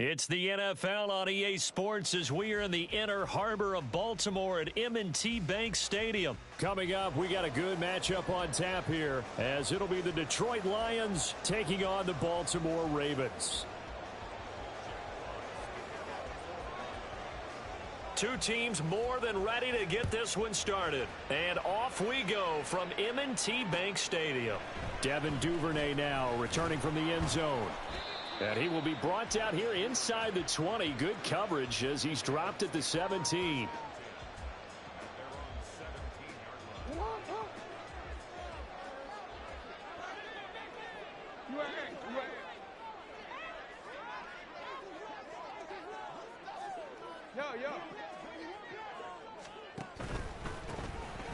It's the NFL on EA Sports as we are in the inner harbor of Baltimore at M&T Bank Stadium. Coming up, we got a good matchup on tap here as it'll be the Detroit Lions taking on the Baltimore Ravens. Two teams more than ready to get this one started. And off we go from M&T Bank Stadium. Devin Duvernay now returning from the end zone. And he will be brought down here inside the 20. Good coverage as he's dropped at the 17.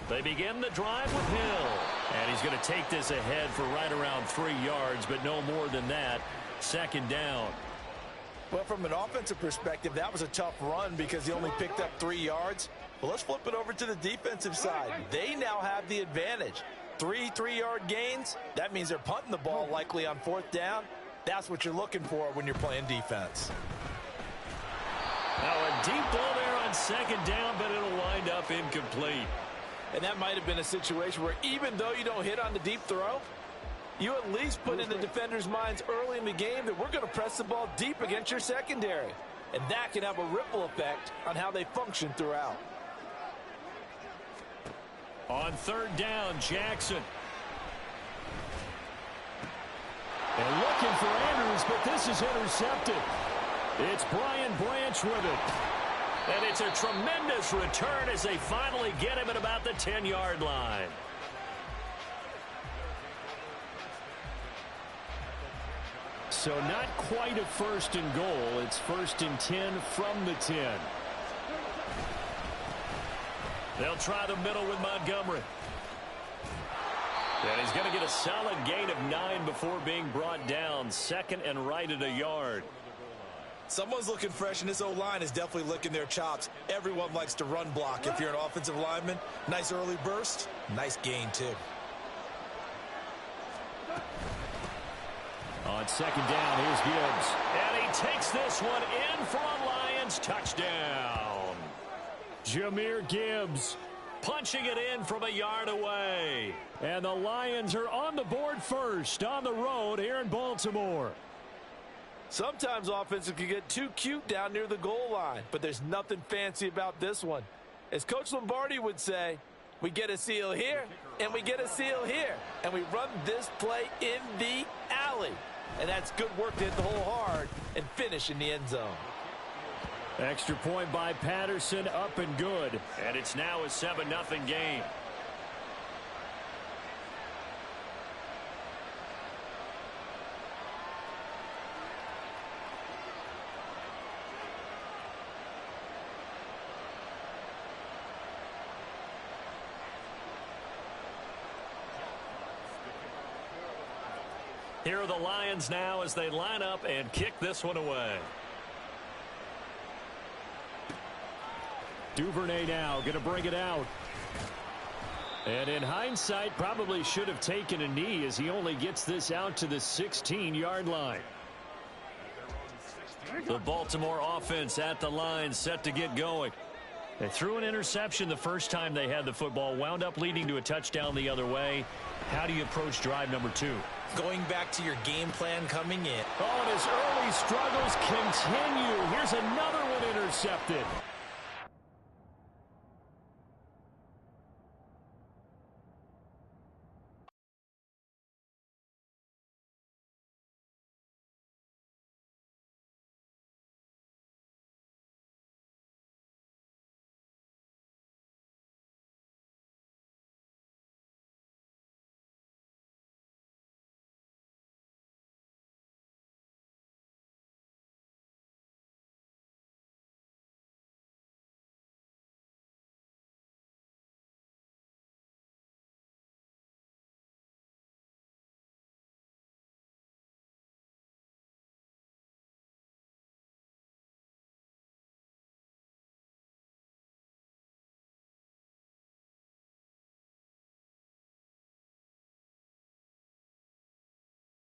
They begin the drive with Hill. And he's going to take this ahead for right around 3 yards, but no more than that. Second down. Well, from an offensive perspective, that was a tough run because he only picked up 3 yards. But let's flip it over to the defensive side. They now have the advantage. 3 3-yard gains. That means they're punting the ball likely on 4th down. That's what you're looking for when you're playing defense. Now a deep ball there on 2nd down, but it'll wind up incomplete. And that might have been a situation where even though you don't hit on the deep throw, you at least put in the defenders' minds early in the game that we're going to press the ball deep against your secondary. And that can have a ripple effect on how they function throughout. On 3rd down, Jackson. And looking for Andrews, but this is intercepted. It's Brian Branch with it. And it's a tremendous return as they finally get him at about the 10-yard line. So not quite a 1st and goal. It's 1st and 10 from the 10. They'll try the middle with Montgomery. And he's going to get a solid gain of 9 before being brought down. 2nd and right at a yard. Someone's looking fresh, and this O-line is definitely licking their chops. Everyone likes to run block. If you're an offensive lineman, nice early burst, nice gain too. On 2nd down, here's Gibbs. And he takes this one in for a Lions touchdown. Jahmyr Gibbs punching it in from a yard away. And the Lions are on the board first on the road here in Baltimore. Sometimes offenses can get too cute down near the goal line, but there's nothing fancy about this one. As Coach Lombardi would say, we get a seal here, and we get a seal here, and we run this play in the alley. And that's good work to hit the hole hard and finish in the end zone. Extra point by Patterson, up and good. And it's now a 7-0 game. Here are the Lions now as they line up and kick this one away. Duvernay now going to bring it out. And in hindsight, probably should have taken a knee as he only gets this out to the 16-yard line. The Baltimore offense at the line set to get going. They threw an interception the first time they had the football, wound up leading to a touchdown the other way. How do you approach drive number 2? Going back to your game plan coming in. Oh, and his early struggles continue. Here's another one intercepted.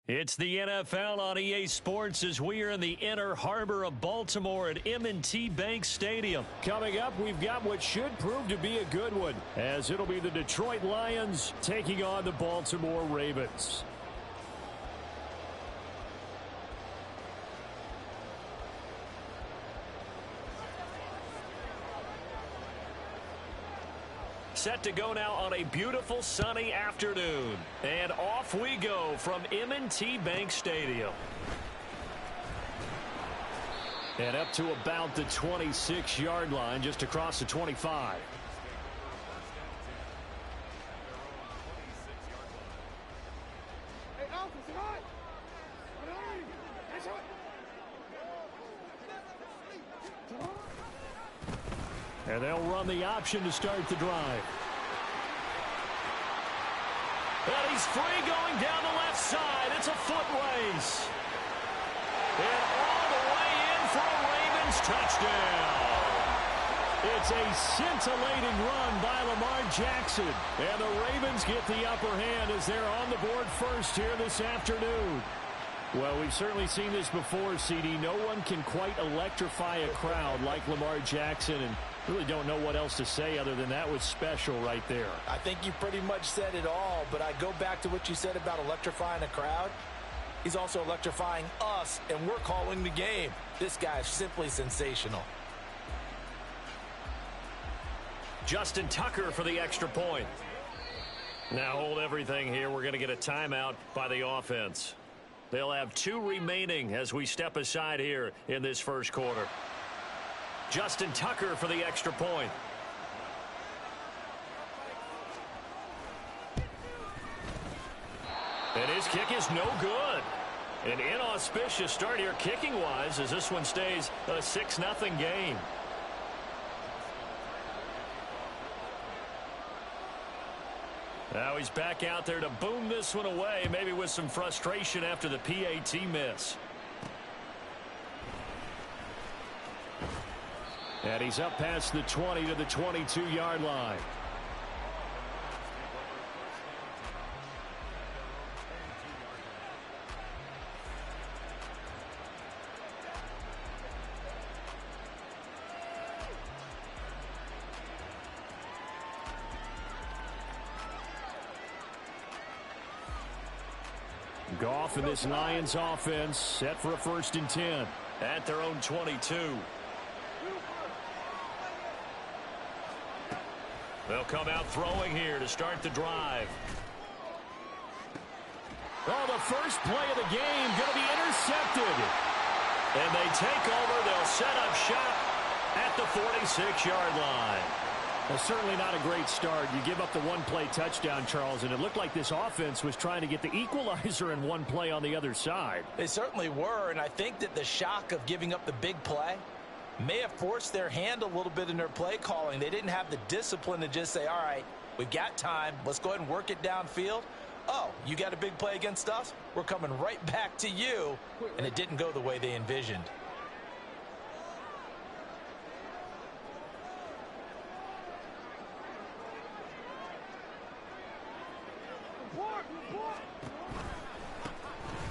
It's the NFL on EA Sports as we are in the inner harbor of Baltimore at M&T Bank Stadium. Coming up, we've got what should prove to be a good one, as it'll be the Detroit Lions taking on the Baltimore Ravens. Set to go now on a beautiful sunny afternoon. And off we go from M&T Bank Stadium. And up to about the 26-yard line, just across the 25. And they'll run the option to start the drive. And he's free going down the left side. It's a foot race. And all the way in for a Ravens touchdown. It's a scintillating run by Lamar Jackson. And the Ravens get the upper hand as they're on the board first here this afternoon. Well, we've certainly seen this before, CD. No one can quite electrify a crowd like Lamar Jackson, and really don't know what else to say other than that was special right there. I think you pretty much said it all, but I go back to what you said about electrifying a crowd. He's also electrifying us, and we're calling the game. This guy is simply sensational. Justin Tucker for the extra point. Now hold everything here. We're going to get a timeout by the offense. They'll have 2 remaining as we step aside here in this first quarter. Justin Tucker for the extra point. And his kick is no good. An inauspicious start here kicking-wise as this one stays a 6-0 game. Now he's back out there to boom this one away, maybe with some frustration after the PAT miss. And he's up past the 20 to the 22-yard line. Goff and this Lions offense set for a 1st and 10. At their own 22. They'll come out throwing here to start the drive. Oh, the first play of the game going to be intercepted. And they take over. They'll set up shop at the 46-yard line. Well, certainly not a great start. You give up the one-play touchdown, Charles, and it looked like this offense was trying to get the equalizer in one play on the other side. They certainly were, and I think that the shock of giving up the big play may have forced their hand a little bit in their play calling. They didn't have the discipline to just say, all right, we've got time. Let's go ahead and work it downfield. Oh, you got a big play against us? We're coming right back to you. And it didn't go the way they envisioned.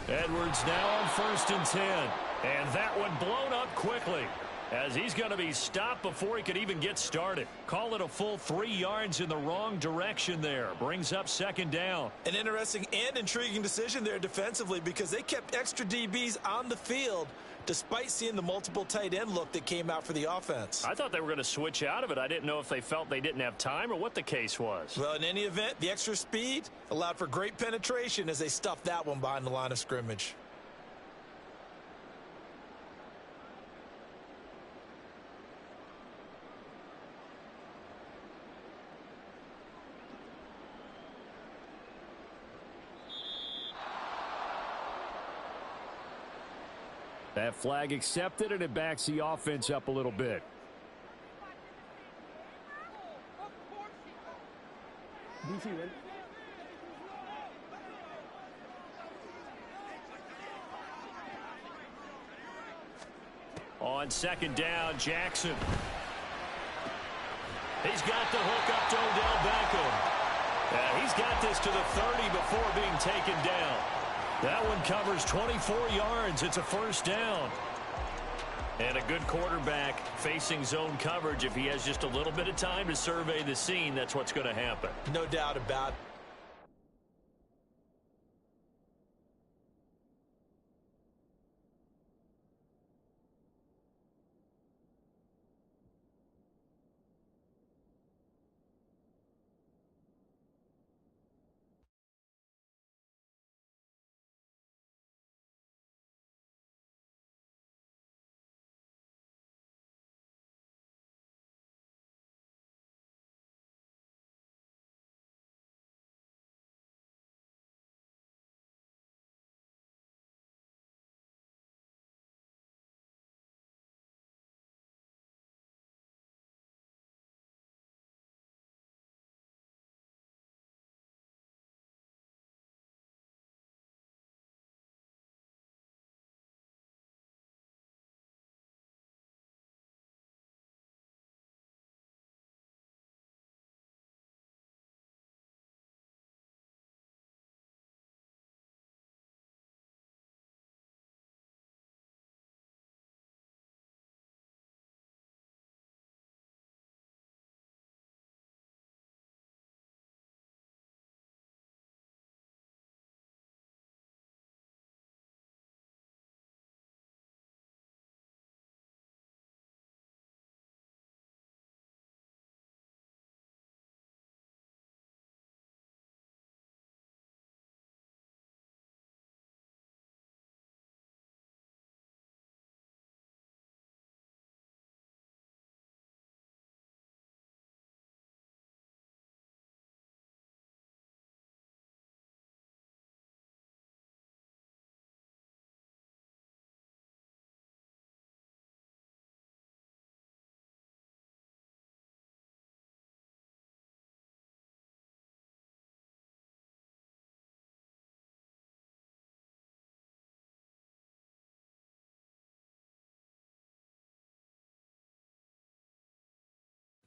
Edwards now on 1st and 10. And that one blown up quickly as he's going to be stopped before he could even get started. Call it a full 3 yards in the wrong direction there. Brings up 2nd down. An interesting and intriguing decision there defensively because they kept extra DBs on the field despite seeing the multiple tight end look that came out for the offense. I thought they were going to switch out of it. I didn't know if they felt they didn't have time or what the case was. Well, in any event, the extra speed allowed for great penetration as they stuffed that one behind the line of scrimmage. That flag accepted, and it backs the offense up a little bit. On 2nd down, Jackson. He's got the hook up to Odell Beckham. He's got this to the 30 before being taken down. That one covers 24 yards. It's a first down. And a good quarterback facing zone coverage. If he has just a little bit of time to survey the scene, that's what's going to happen. No doubt about it.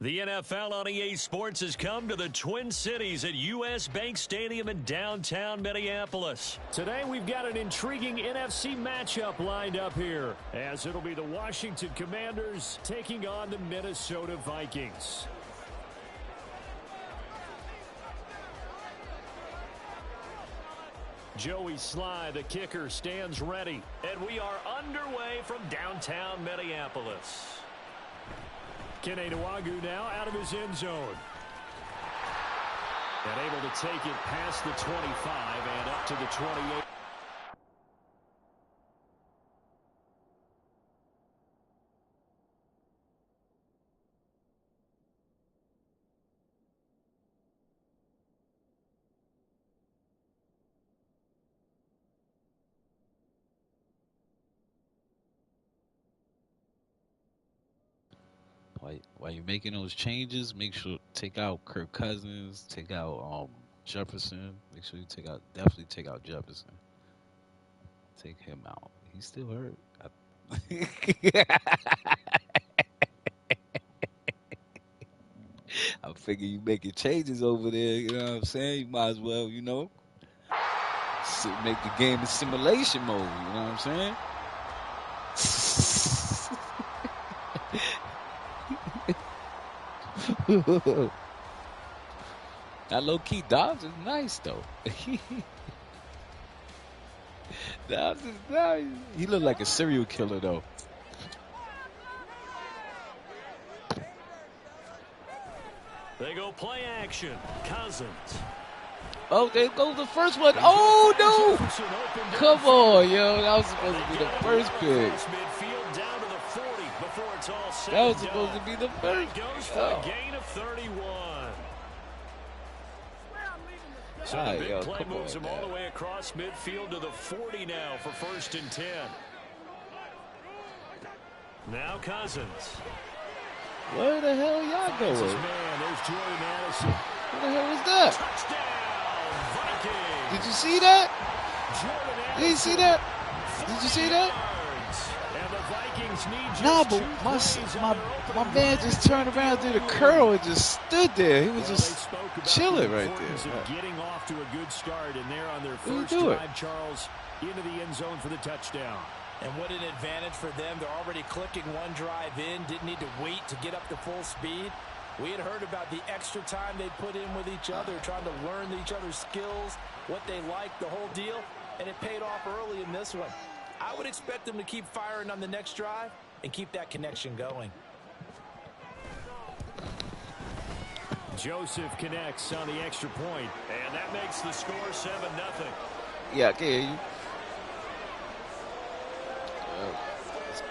The NFL on EA Sports has come to the Twin Cities at U.S. Bank Stadium in downtown Minneapolis. Today we've got an intriguing NFC matchup lined up here, as it'll be the Washington Commanders taking on the Minnesota Vikings. Joey Sly, the kicker, stands ready. And we are underway from downtown Minneapolis. Kene Nwagu now out of his end zone. And able to take it past the 25 and up to the 28. While you're making those changes, make sure take out Kirk Cousins, take out Jefferson. Make sure you definitely take out Jefferson. Take him out. He's still hurt. I figure you making changes over there. You know what I'm saying? You might as well, make the game in simulation mode. You know what I'm saying? That low-key Dobbs is nice, though. Dobbs is nice. He look like a serial killer, though. They go play action. Cousins. Oh, there goes the first one. Oh, no. Come on, yo. That was supposed to be the first pick. That was supposed to be the first. Goes for a gain of 31. So the big play moves him all the way across midfield to the 40 now for 1st and 10. Now Cousins. Where the hell y'all going? Man, there's Jordan Addison. What the hell was that? Touchdown, Vikings. Did you see that? Did you see that? Did you see that? And And the Vikings need just Nah, two but plays on their my opening man drive just to turned take the around, did a early curl, lead. and just stood there. He was Well, they just spoke about chilling the right importance there. of getting off to a good start, and they're on their Who'd first do it? drive, Charles, into the end zone for the touchdown. And what an advantage for them. They're already clicking one drive in. Didn't need to wait to get up to full speed. We had heard about the extra time they put in with each other, trying to learn each other's skills, what they like, the whole deal. And it paid off early in this one. I would expect them to keep firing on the next drive and keep that connection going. Joseph connects on the extra point. And that makes the score 7-0. Yeah, I can hear you. That's good.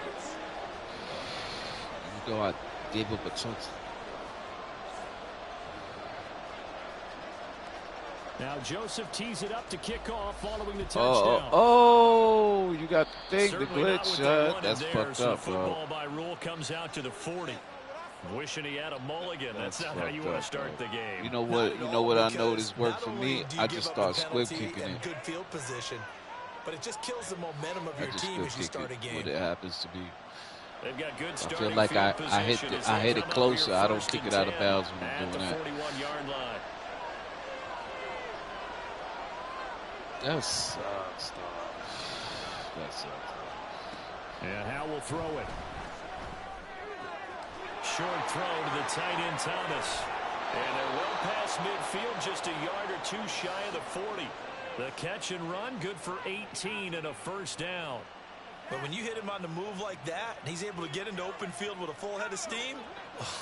You know, I gave up a chunk. Now Joseph tees it up to kick off following the touchdown. Oh, you got the thing, the Certainly not glitch. what they wanted That's there, fucked so up, bro. football by rule comes out to the 40. Wishing he had a mulligan. That's not how you want to start the game. You know what? You know what I noticed worked for me? I just start squib kicking it. Good field position, but it just kills the momentum of I your just team squib as you kick start a it game. when it happens to be. They've got good I starting feel like I field hit position as I they hit come it up closer. here I don't first kick and it out of 10 bounds when at I'm the doing that. 41-yard line. That sucks, dog. That sucks. And Howe will throw it. Short throw to the tight end Thomas. And they're well past midfield, just a yard or two shy of the 40. The catch and run, good for 18 and a first down. But when you hit him on the move like that, and he's able to get into open field with a full head of steam,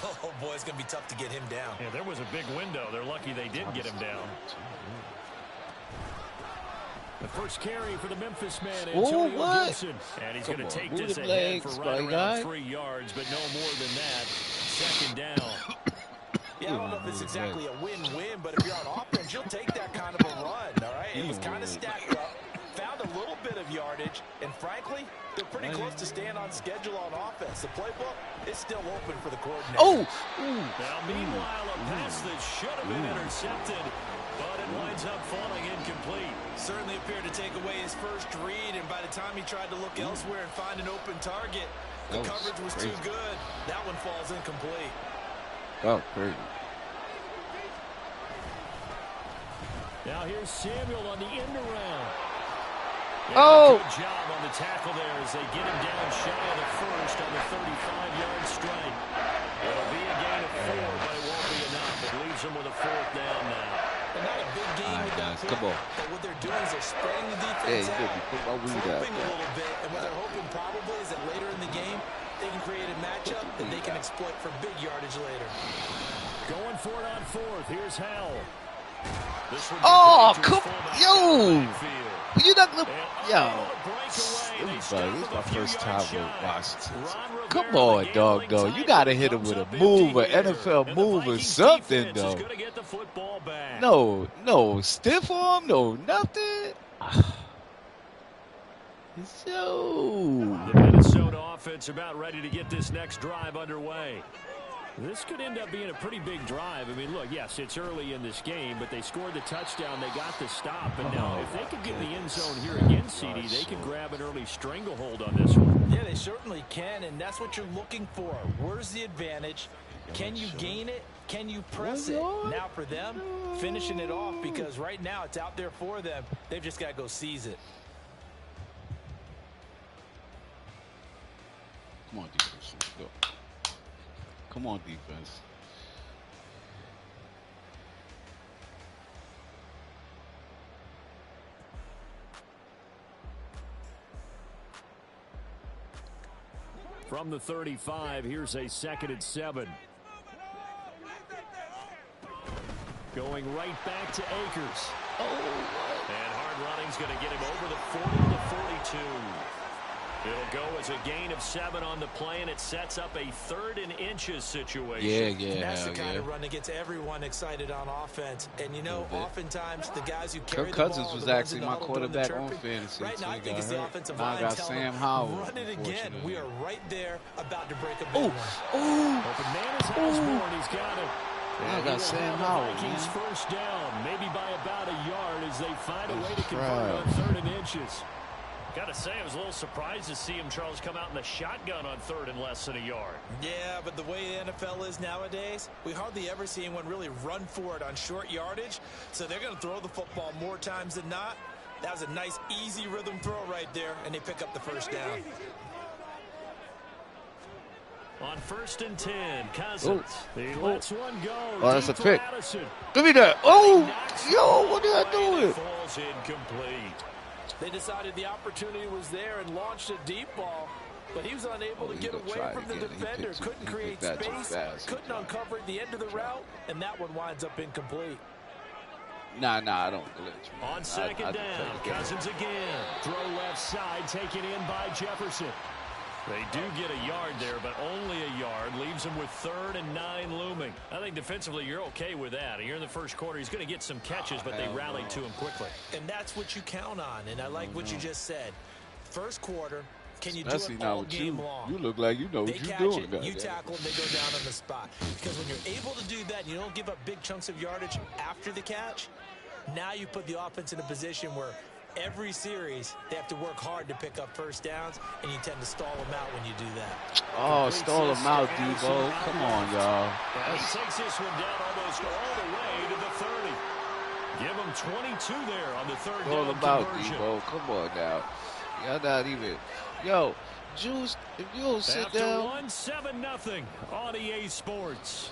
oh boy, it's going to be tough to get him down. Yeah, there was a big window. They're lucky they did get him down. The first carry for the Memphis man, Oh, Antonio what? Gibson. And he's Come going on, to take move this them ahead legs, for right my around guy. 3 yards, but no more than that. Second down. Yeah, I don't know if it's exactly a win-win, but if you're on offense, you'll take that kind of a run, all right? It was kind of stacked up, found a little bit of yardage, and frankly, they're pretty close to staying on schedule on offense. The playbook is still open for the coordinator. Oh! Now, meanwhile, a pass that should have been intercepted, but it winds up falling incomplete. Certainly appeared to take away his first read, and by the time he tried to look elsewhere and find an open target, the coverage was too good. That one falls incomplete. Oh, crazy. Now here's Samuel on the end around. Oh! Good job on the tackle there as they get him down shy of the first on the 35-yard strike. It'll be a gain of 4, but it won't be enough. It leaves them with a fourth down now. And not a big game with that guys, come on. but what they're doing is they're spreading the Hey, defense you out, better put my weed out flipping a there. little bit, and what they're hoping probably is that later in the game, they can create a matchup that they can exploit for big yardage later. Going for it on fourth. Here's Howell. This would be Oh, great to his come fullback yo! in the backfield. You not look, And yo. unable to break away. They This stop is him my a few first yards time with shy. Washington. Ron Come Rivera, on, the dog. gambling You gotta hit him comes with a up move, empty an here. NFL And the move, or Vikings something, defense is though. gonna get the football back. No stiff arm, no nothing. So, The Minnesota offense about ready to get this next drive underway. This could end up being a pretty big drive. I mean, look, yes, it's early in this game, but they scored the touchdown. They got the stop. And now, if they could get in the end zone here again, CD, they could grab an early stranglehold on this one. Yeah, they certainly can, and that's what you're looking for. Where's the advantage? Can you gain it? Can you press it? Now for them, finishing it off, because right now it's out there for them. They've just got to go seize it. come on, defense. Let's go. Come on, defense. From the 35, here's a 2nd and 7. Going right back to Akers. And hard running's going to get him over the 40 to 42. It'll go as a gain of 7 on the play, and it sets up a 3rd and inches situation. Yeah, That's the hell kind yeah. of run that gets everyone excited on offense. And, you know, oftentimes the guys who carry Kirk the ball Cousins are was the ones actually in the my huddle doing the quarterback on chirping. fantasy Right now, I until he think got it's the hurt. offensive Now I line got telling Sam them, Howell, run it again. unfortunately. We are right there about to break a big one. Open man is Osborne. He's got it. I And got he will Sam have the Howell, Vikings man. first down, maybe by about a yard as they find a way to That's convert right. on 3rd and inches. Gotta say, I was a little surprised to see him, Charles, come out in the shotgun on 3rd and less than a yard. Yeah, but the way the NFL is nowadays, we hardly ever see anyone really run for it on short yardage. So they're going to throw the football more times than not. That was a nice, easy rhythm throw right there, and they pick up the first down. On 1st and 10, Cousins. He lets one go. Oh, that's a pick. Give me that. Oh, yo, what did I do? Falls incomplete. They decided the opportunity was there and launched a deep ball, but he was unable to get away from the defender, couldn't create space, couldn't uncover at the end of the route, and that one winds up incomplete. Nah, I don't glitch. On 2nd down, Cousins again. Throw left side, taken in by Jefferson. They do get a yard there, but only a yard. Leaves him with 3rd and 9 looming. I think defensively you're okay with that. Here in the first quarter, he's going to get some catches, but they rallied to him quickly. And that's what you count on, and I like what you just said. First quarter, can you do it all game long? You look like you know what you're doing. You tackle them, they go down on the spot. Because when you're able to do that, and you don't give up big chunks of yardage after the catch, now you put the offense in a position where every series, they have to work hard to pick up first downs, and you tend to stall them out when you do that. Oh, stall them out, Debo. Come on, y'all. He takes this one down almost all the way to the 30. Give him 22 there on the 3rd Stall down them out, conversion. Debo. Come on now. Y'all not even. Yo, Juice, if you don't sit down. After 1-7-0 on EA Sports.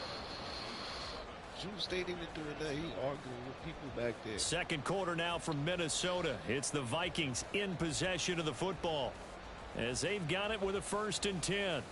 Juice ain't even doing that. He arguing with people back there. Second quarter now from Minnesota. It's the Vikings in possession of the football as they've got it with a 1st and 10.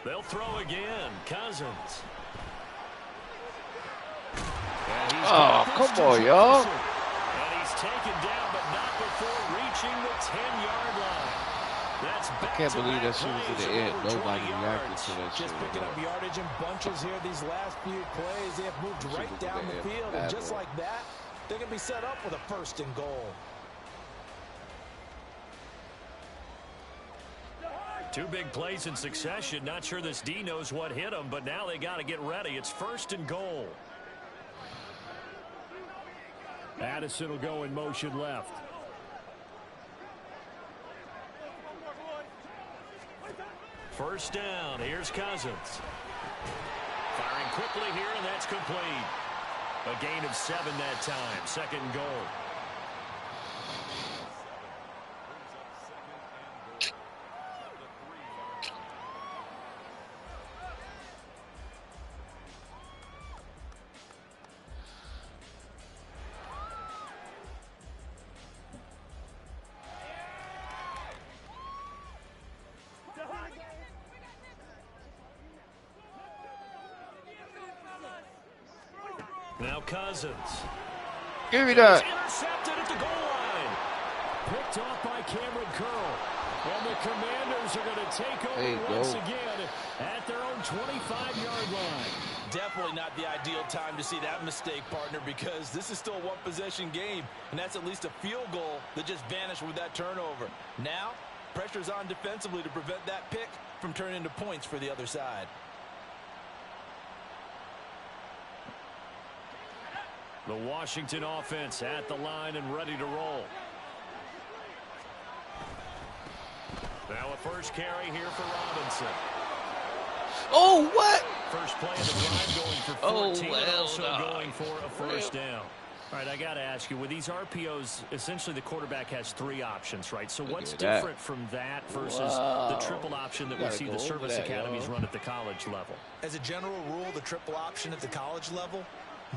They'll throw again. Cousins. Oh, come on, y'all. And he's taken down, but not before reaching the 10-yard line. That's I can't believe that shit was in the end. Nobody reacted to that shit. Just picking up yardage in bunches here these last few plays. They have moved right down the field, and just like that, they're going to be set up with a 1st and goal. Two big plays in succession. Not sure this D knows what hit him, but now they got to get ready. It's 1st and goal. Addison will go in motion left. First down. Here's Cousins. Firing quickly here, and that's complete. A gain of 7 that time. 2nd and goal. Now Cousins. Give me that. Intercepted at the goal line. Picked off by Cameron Curl. And the Commanders are going to take over once again at their own 25-yard line. Definitely not the ideal time to see that mistake, partner, because this is still a one-possession game, and that's at least a field goal that just vanished with that turnover. Now, pressure's on defensively to prevent that pick from turning into points for the other side. The Washington offense at the line and ready to roll. Now a first carry here for Robinson. Oh, what? First play of the drive going for 14 and also going for a first down. All right, I got to ask you, with these RPOs, essentially the quarterback has 3 options, right? So what's different from that versus the triple option that we see the service academies run at the college level? As a general rule, the triple option at the college level,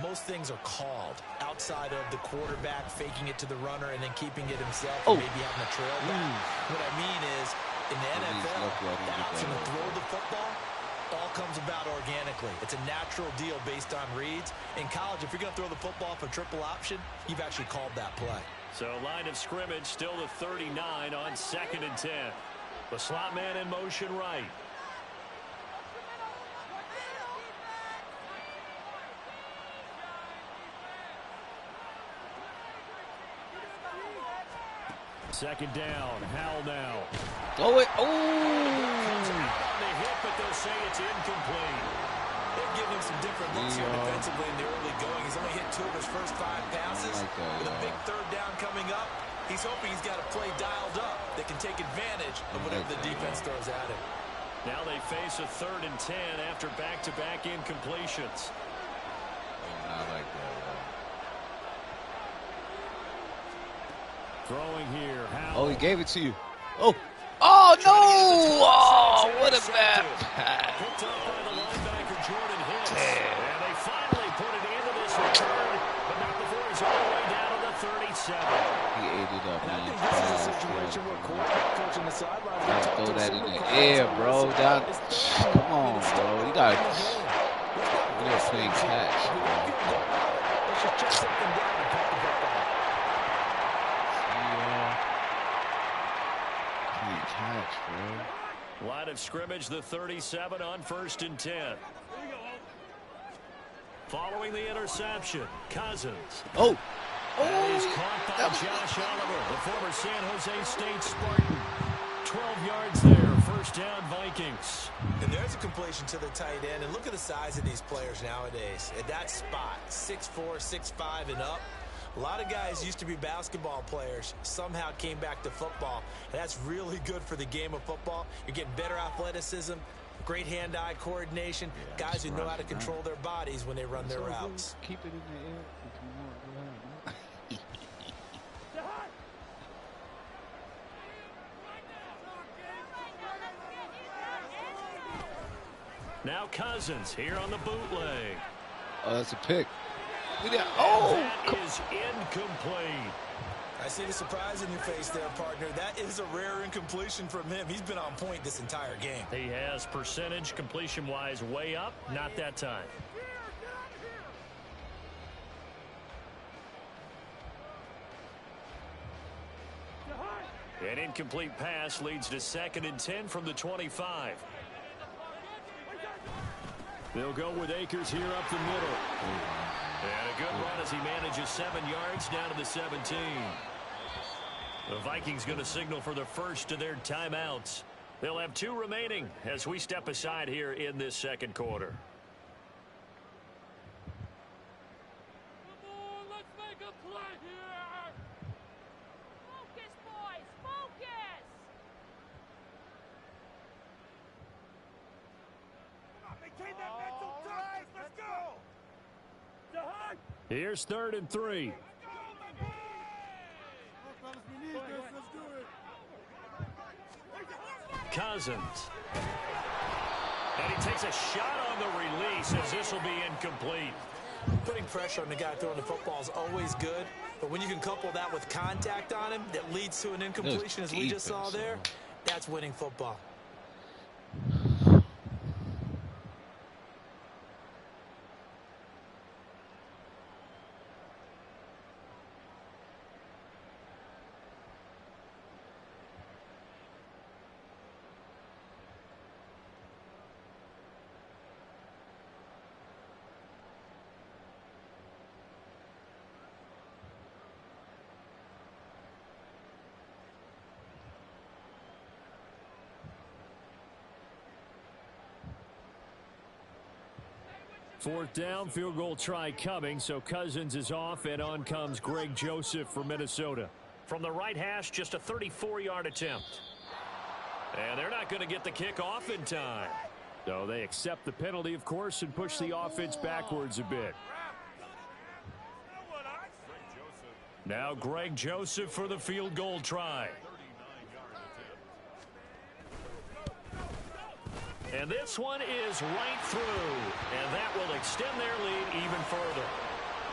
most things are called outside of the quarterback faking it to the runner and then keeping it himself and maybe having a trail back. What I mean is, in the NFL, that option to throw the football all comes about organically. It's a natural deal based on reads. In college, if you're going to throw the football for triple option, you've actually called that play. So line of scrimmage still the 39 on 2nd and 10. The slot man in motion right. Second down. Howell now. Throw it. Oh! On the hit, but they'll say it's incomplete. They're giving him some different looks here defensively in the early going. He's only hit 2 of his first 5 passes. With a big third down coming up, he's hoping he's got a play dialed up that can take advantage of whatever the defense throws at him. Now they face a 3rd and 10 after back-to-back incompletions. I like that. Throwing here. Howell. Oh, he gave it to you. Oh. Oh, no! Oh, what a bad pass. Picked up by the linebacker, Jordan Hicks. And they finally put it into this return, but not before he's all the way down to the 37. He ate it up, And man. I think this is a situation where quarterback coach on the sidelines will talk Throw to that his in the supervisor. air, bro. Down. It's Come on, bro. You got to playing catch. Let's just check something down and pop the football. Playing catch, bro. Line of scrimmage, the 37 on 1st and 10. Following the interception, Cousins. Oh. That is caught by Josh Oliver, the former San Jose State Spartan. 12 yards there, first down Vikings. And there's a completion to the tight end. And look at the size of these players nowadays. At that spot, 6'4", 6'5", and up. A lot of guys used to be basketball players, somehow came back to football. And that's really good for the game of football. You're getting better athleticism, great hand-eye coordination, guys who know how to control their bodies when they run their routes. Keep it in the air if you want. Now Cousins here on the bootleg. Oh, that's a pick. Oh, that is incomplete. I see the surprise in your face there, partner. That is a rare incompletion from him. He's been on point this entire game. He has percentage completion-wise way up, not that time. An incomplete pass leads to 2nd and 10 from the 25. They'll go with Akers here up the middle. And a good run as he manages 7 yards down to the 17. The Vikings going to signal for the first of their timeouts. They'll have 2 remaining as we step aside here in this 2nd quarter. Come on, let's make a play here. Focus, boys, focus. Come on, maintain that mental toughness. Let's go. Here's 3rd and 3. Cousins. And he takes a shot on the release as this will be incomplete. Putting pressure on the guy throwing the football is always good, but when you can couple that with contact on him that leads to an incompletion, as we just saw there, that's winning football. Fourth down, field goal try coming, so Cousins is off, and on comes Greg Joseph for Minnesota. From the right hash, just a 34-yard attempt. And they're not going to get the kick off in time. So they accept the penalty, of course, and push the offense backwards a bit. Now Greg Joseph for the field goal try. And this one is right through. And that will extend their lead even further.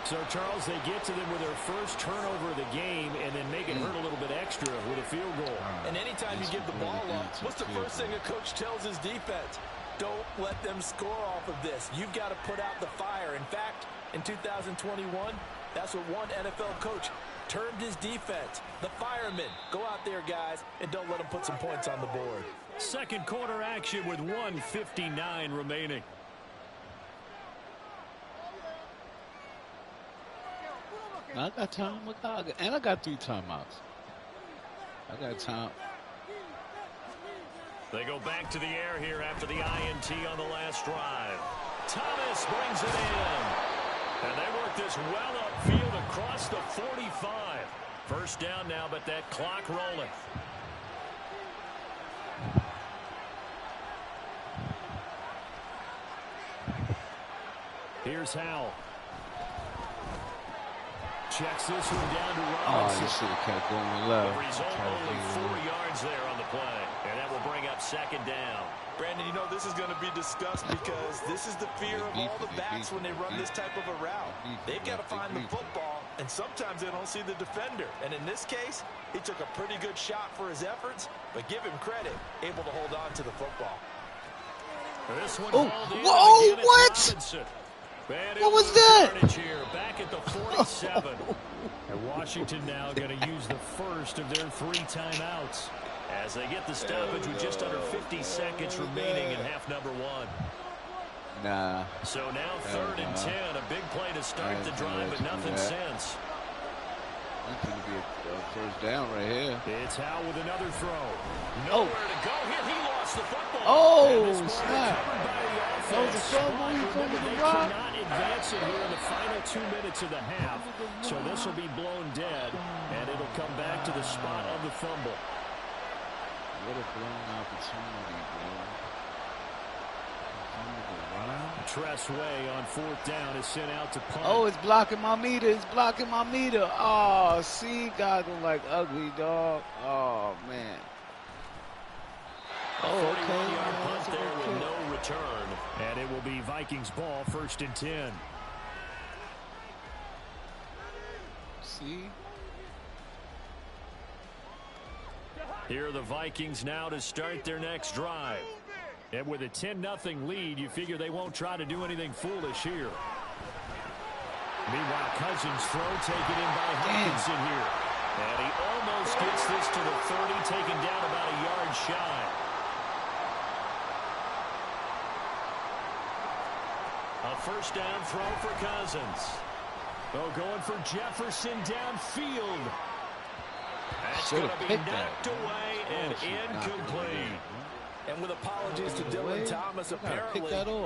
So, Charles, they get to them with their first turnover of the game and then make it hurt a little bit extra with a field goal. And anytime you give the ball up, what's the first thing a coach tells his defense? Don't let them score off of this. You've got to put out the fire. In fact, in 2021, that's what one NFL coach termed his defense. The firemen. Go out there, guys, and don't let them put some points on the board. Second quarter action with 1:59 remaining. I got time. And I got 3 timeouts. I got time. They go back to the air here after the INT on the last drive. Thomas brings it in. And they work this well upfield across the 45. First down now, but that clock rolling. Here's Howell. Checks this one down to Robinson. Oh, you should have kept going left. The result only 4 yards there on the play. And that will bring up second down. Brandon, you know, this is going to be discussed because this is the fear of all the backs when they run this type of a route. They've got to find the football, and sometimes they don't see the defender. And in this case, he took a pretty good shot for his efforts, but give him credit, able to hold on to the football. This one Oh, hauled in whoa, again, what? Robinson. What was that? Here, back at the 47. And Washington now going to use the first of their 3 timeouts as they get the stoppage with just under 50 seconds remaining in half number 1. Nah. So now 3rd and 10, a big play to start the drive, but nothing since. That's going to be a first down right here. It's Howell with another throw. Nowhere to go here. He lost the football. Oh, snap. That was a fumble. He fumbled the rock. Not advancing here in the final 2 minutes of the half. So this will be blown dead, and it'll come back to the spot of the fumble. What a blown opportunity, bro. Tress Way on 4th down is sent out to punt. Oh, it's blocking my meter. It's blocking my meter. Oh, see, guys don't like ugly, dog. Oh, man. A 41-yard okay. punt there with no return. And it will be Vikings ball, 1st and 10. See? Here are the Vikings now to start their next drive. And with a 10-0 lead, you figure they won't try to do anything foolish here. Meanwhile, Cousins' throw taken in by Hawkinson here. And he almost gets this to the 30, taken down about a yard shy. A first down throw for Cousins. Oh, going for Jefferson downfield. That's going to be knocked away and incomplete. And with apologies to Dylan Thomas, apparently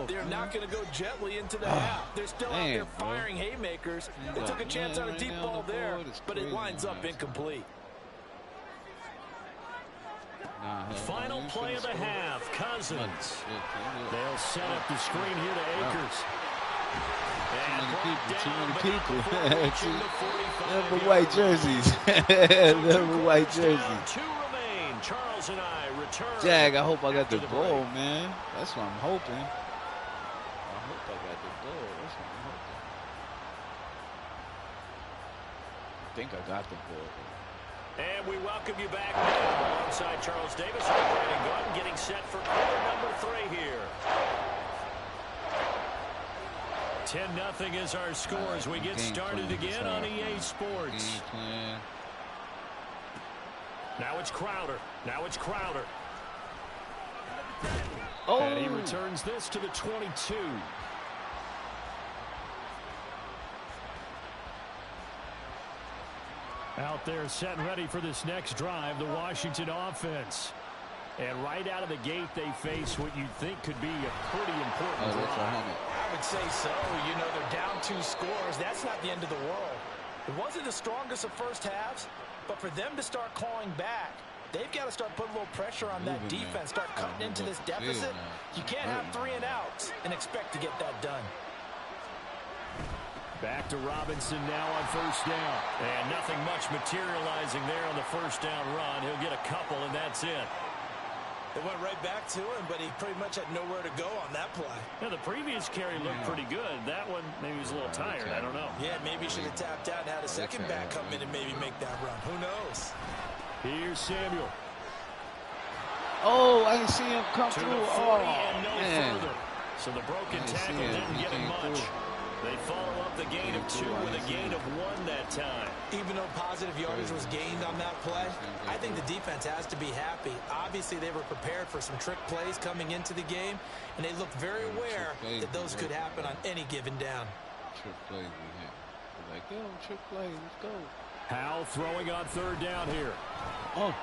they're not going to go gently into the half. They're still out there firing haymakers. They took a chance on a deep ball there, but it winds up incomplete. Final play of the half, Cousins. They'll set up the screen here to Akers. Too many people. Number white jerseys. Number white jerseys. 2 remain. Charles and I return. Jag, I hope I got the ball, man. That's what I'm hoping. I hope I got the ball. That's what I'm hoping. I think I got the ball. And we welcome you back now alongside Charles Davis and Brandon Gordon getting set for quarter number 3 here. 10-0 is our score as we get started again on EA Sports. Now it's Crowder. Now it's Crowder. Oh. And he returns this to the 22. Out there set and ready for this next drive, the Washington offense. And right out of the gate, they face what you'd think could be a pretty important drive. I would say so. You know, they're down 2 scores. That's not the end of the world. It wasn't the strongest of first halves, but for them to start clawing back, they've got to start putting a little pressure on that defense, start cutting into this deficit. You can't have 3 and outs and expect to get that done. Back to Robinson now on first down. And nothing much materializing there on the first down run. He'll get a couple, and that's it. It went right back to him, but he pretty much had nowhere to go on that play. Yeah, the previous carry looked pretty good. That one, maybe he was a little tired. I don't know. Yeah, maybe he should have tapped out and had a second back come in and maybe make that run. Who knows? Here's Samuel. Oh, I didn't see him come to through. The 40 oh, and no man. further. So the broken tackle didn't get him much. They follow up the gain of 2 with a gain of 1 that time. Even though positive yardage was gained on that play, I think the defense has to be happy. Obviously, they were prepared for some trick plays coming into the game, and they looked very aware that those could happen on any given down. Trick plays we had. Like, yo, trick play, let's go. Howell throwing on third down here. Oh.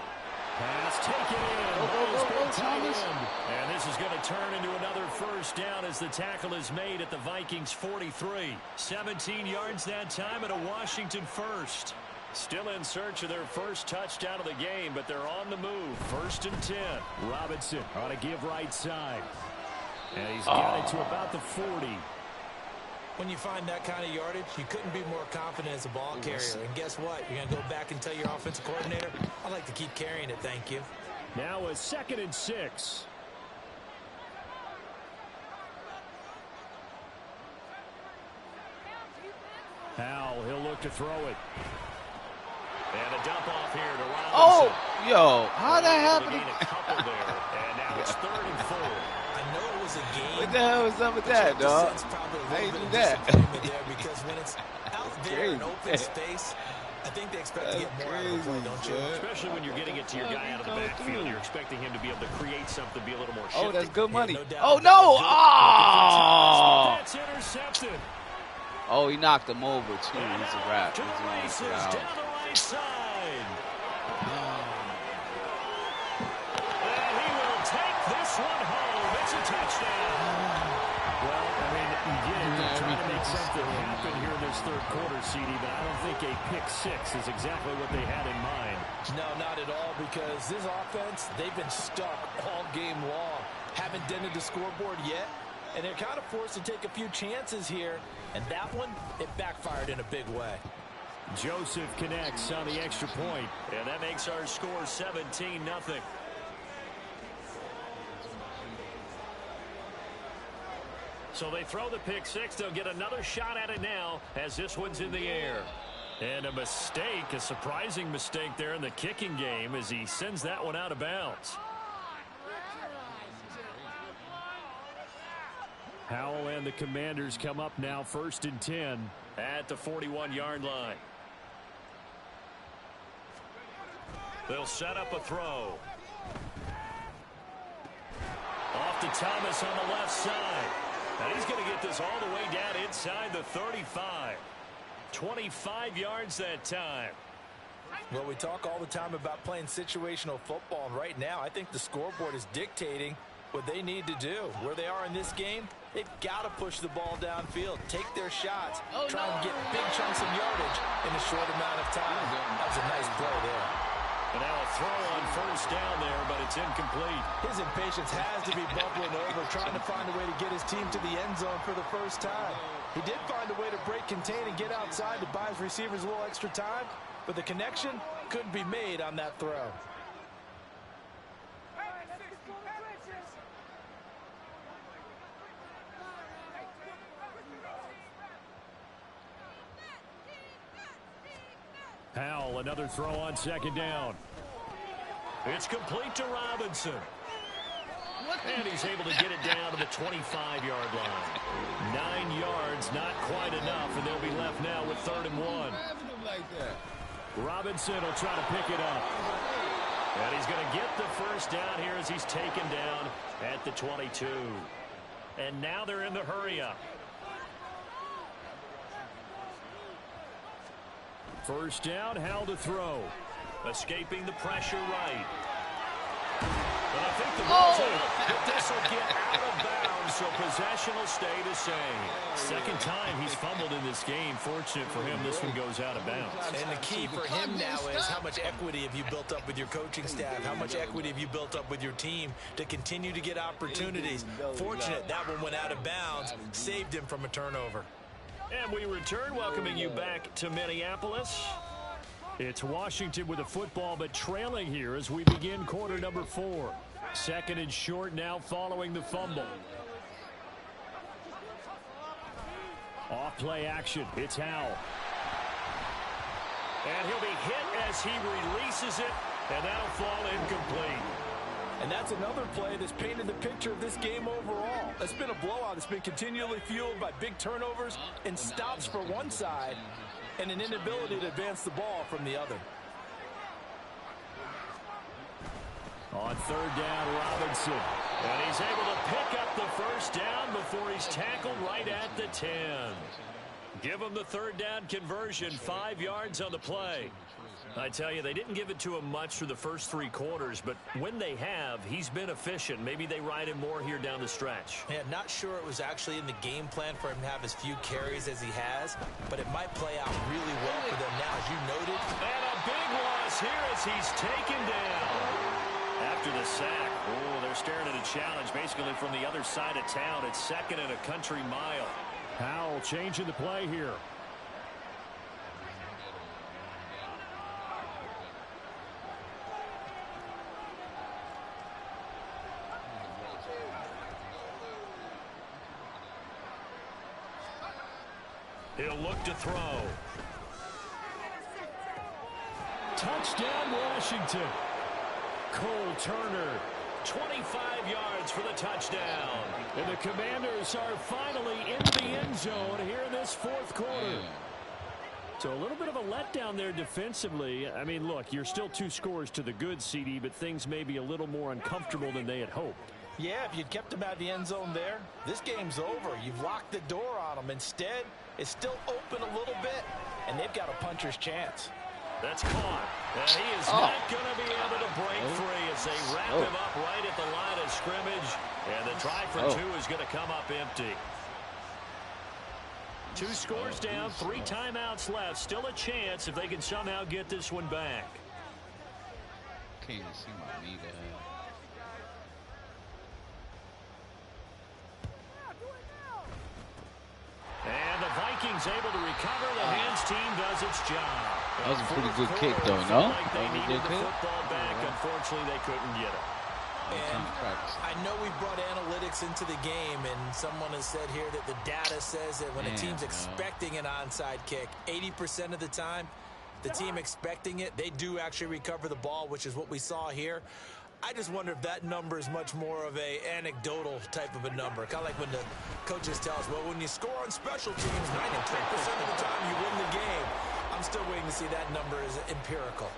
Pass taken in. Go, Thomas. And this is going to turn into another first down as the tackle is made at the Vikings 43. 17 yards that time and a Washington first. Still in search of their first touchdown of the game, but they're on the move. 1st and 10. Robinson on a give right side. And he's got it to about the 40. When you find that kind of yardage, you couldn't be more confident as a ball carrier. And guess what? You're going to go back and tell your offensive coordinator, I'd like to keep carrying it, thank you. Now a 2nd and 6. Howell, he'll look to throw it. And a dump off here to Robinson. Oh, yo, how that happened? A couple there, and now it's 3rd and 4. I know it was a game. What the hell was up with that, dog? How you do that? Because when it's out there in open space, I think they expect to get more out of the play, don't you? Especially when you're getting it to your guy out of the backfield. You're expecting him to be able to create something, be a little more shifty. Oh, that's good money. Yeah, Oh, no. Oh. That's intercepted. Oh, he knocked him over, too. And He's a now wrap. to the races down the right side. And he will take this one home. It's a touchdown. Well, I mean, again, they're trying to make something happen here in this 3rd quarter, CD, but I don't think a pick 6 is exactly what they had in mind. No, not at all, because this offense, they've been stuck all game long. Haven't dented the scoreboard yet, and they're kind of forced to take a few chances here, and that one, it backfired in a big way. Joseph connects on the extra point. And that makes our score 17-0. So they throw the pick 6. They'll get another shot at it now as this one's in the air. And a mistake, a surprising mistake there in the kicking game as he sends that one out of bounds. Howell and the Commanders come up now 1st and 10. At the 41-yard line. They'll set up a throw. Off to Thomas on the left side. And he's going to get this all the way down inside the 35. 25 yards that time. Well, we talk all the time about playing situational football, and right now I think the scoreboard is dictating what they need to do. Where they are in this game, they've got to push the ball downfield, take their shots, try and get big chunks of yardage in a short amount of time. That was a nice play there. And now a throw on 1st down there, but it's incomplete. His impatience has to be bubbling over, trying to find a way to get his team to the end zone for the first time. He did find a way to break, contain, and get outside to buy his receivers a little extra time, but the connection couldn't be made on that throw. Howell, another throw on 2nd down. It's complete to Robinson. And he's able to get it down to the 25-yard line. 9 yards, not quite enough, and they'll be left now with 3rd and 1. Robinson will try to pick it up. And he's going to get the first down here as he's taken down at the 22. And now they're in the hurry-up. 1st down, Howell to throw. Escaping the pressure right. But I think the ball's out. But this will get out of bounds, so possession will stay the same. 2nd time he's fumbled in this game. Fortunate for him, this one goes out of bounds. And the key for him now is how much equity have you built up with your coaching staff? How much equity have you built up with your team to continue to get opportunities? Fortunate that one went out of bounds, saved him from a turnover. And we return, welcoming you back to Minneapolis. It's Washington with the football, but trailing here as we begin quarter number 4. 2nd and short now following the fumble. Off play action. It's Howell. And he'll be hit as he releases it, and that'll fall incomplete. And that's another play that's painted the picture of this game overall. It's been a blowout. It's been continually fueled by big turnovers and stops for one side and an inability to advance the ball from the other. On 3rd down, Robinson. And he's able to pick up the first down before he's tackled right at the 10. Give them the third down conversion, 5 yards on the play. I tell you, they didn't give it to him much through the first 3 quarters, but when they have, he's been efficient. Maybe they ride him more here down the stretch. Yeah, not sure it was actually in the game plan for him to have as few carries as he has, but it might play out really well for them now, as you noted. And a big loss here as he's taken down. After the sack, they're staring at a challenge basically from the other side of town. It's 2nd and a country mile. Howell changing the play here. He'll look to throw. Touchdown, Washington. Cole Turner. 25 yards for the touchdown. And the Commanders are finally in the end zone here in this 4th quarter. So a little bit of a letdown there defensively. I mean, look, you're still 2 scores to the good, CD, but things may be a little more uncomfortable than they had hoped. Yeah, if you'd kept him out of the end zone there, this game's over. You've locked the door on him. Instead, it's still open a little bit, and they've got a puncher's chance. That's caught. And he is not going to be able to break free as they wrap him up right at the line of scrimmage. And the try for 2 is going to come up empty. 2 scores down, 3 timeouts left. Still a chance if they can somehow get this one back. Can't even see my knee there. And the Vikings able to recover. The hands team does its job. That was a pretty good kick, though, no? Like they needed the football back. Unfortunately, they couldn't get it. And I know we brought analytics into the game, and someone has said here that the data says that when a team's expecting an onside kick, 80% of the time, the team expecting it, they do actually recover the ball, which is what we saw here. I just wonder if that number is much more of a anecdotal type of a number. Kind of like when the coaches tell us, well, when you score on special teams, 93% of the time you win the game. I'm still waiting to see that number is empirical.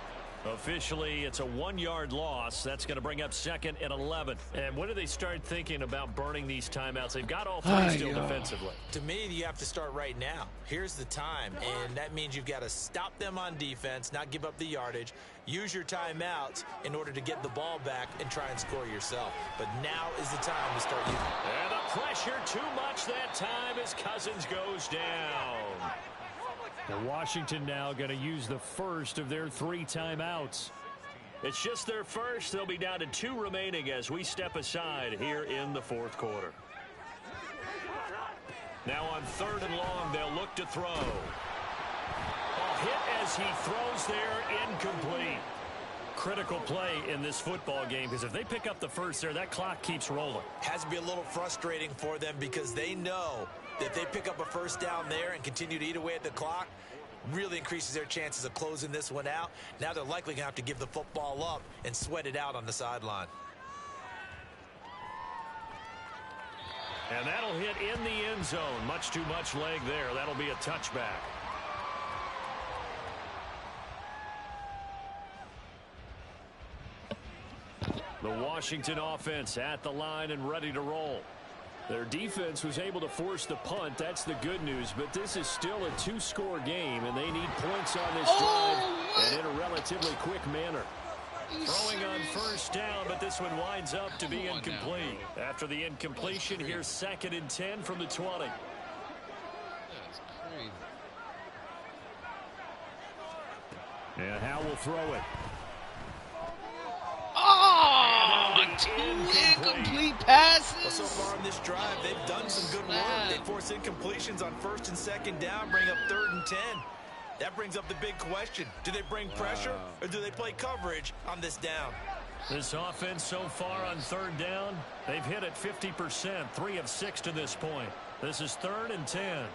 Officially, it's a 1-yard loss. That's going to bring up 2nd and 11. And when do they start thinking about burning these timeouts? They've got all 3 still defensively. To me, you have to start right now. Here's the time, and that means you've got to stop them on defense, not give up the yardage, use your timeouts in order to get the ball back and try and score yourself. But now is the time to start using it. And the pressure too much that time as Cousins goes down. Well, Washington now going to use the first of their 3 timeouts. It's just their first. They'll be down to 2 remaining as we step aside here in the 4th quarter. Now on 3rd and long, they'll look to throw. A hit as he throws there, incomplete. Critical play in this football game because if they pick up the first there, that clock keeps rolling. Has to be a little frustrating for them because they know that if they pick up a first down there and continue to eat away at the clock, really increases their chances of closing this one out. Now they're likely going to have to give the football up and sweat it out on the sideline. And that'll hit in the end zone. Much too much leg there. That'll be a touchback. The Washington offense at the line and ready to roll. Their defense was able to force the punt. That's the good news. But this is still a 2-score game, and they need points on this drive and in a relatively quick manner. Throwing on first down, but this one winds up to be incomplete. After the incompletion, here's 2nd and 10 from the 20. That's crazy. And Howell will throw it. Oh, 2 incomplete passes. Well, so far on this drive, they've done some good work. They force incompletions on 1st and 2nd down, bring up 3rd and 10. That brings up the big question. Do they bring pressure or do they play coverage on this down? This offense so far on 3rd down, they've hit it 50%, 3 of 6 to this point. This is 3rd and 10.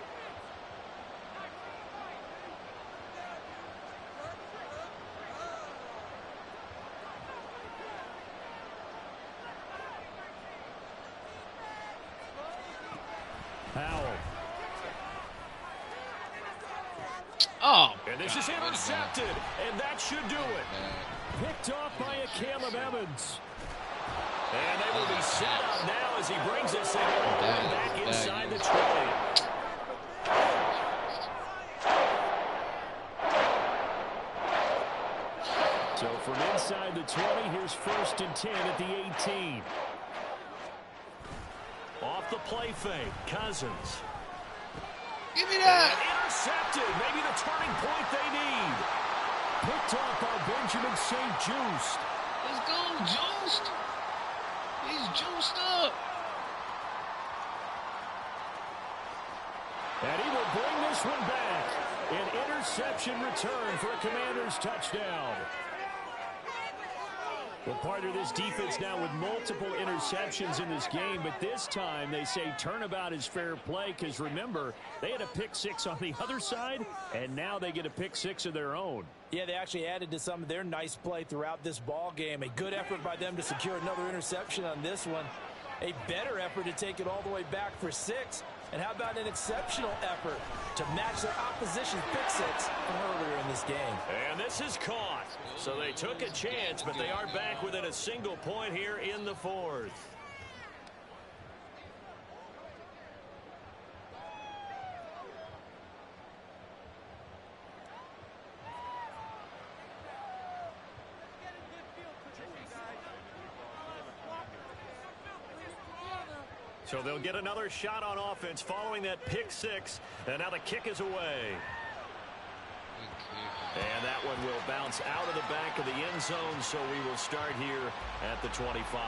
Howell. Oh, and this is intercepted, and that should do it. Picked off by a Caleb Evans. And they will be set up now as he brings this thing all the way back inside the 20. From inside the 20, here's 1st and 10 at the 18. Off the play fake, Cousins. Give me that. And intercepted. Maybe the turning point they need. Picked off by Benjamin St. Just. Let's go, Juiced. He's juiced up. And he will bring this one back. An interception return for a Commanders touchdown. Well, partner, this defense now with multiple interceptions in this game, but this time they say turnabout is fair play because, remember, they had a pick 6 on the other side, and now they get a pick 6 of their own. Yeah, they actually added to some of their nice play throughout this ball game. A good effort by them to secure another interception on this one. A better effort to take it all the way back for 6. And how about an exceptional effort to match their opposition's pick 6 from earlier in this game. And this is caught. So they took a chance, but they are back within a single point here in the 4th. So they'll get another shot on offense following that pick 6. And now the kick is away. And that one will bounce out of the back of the end zone. So we will start here at the 25.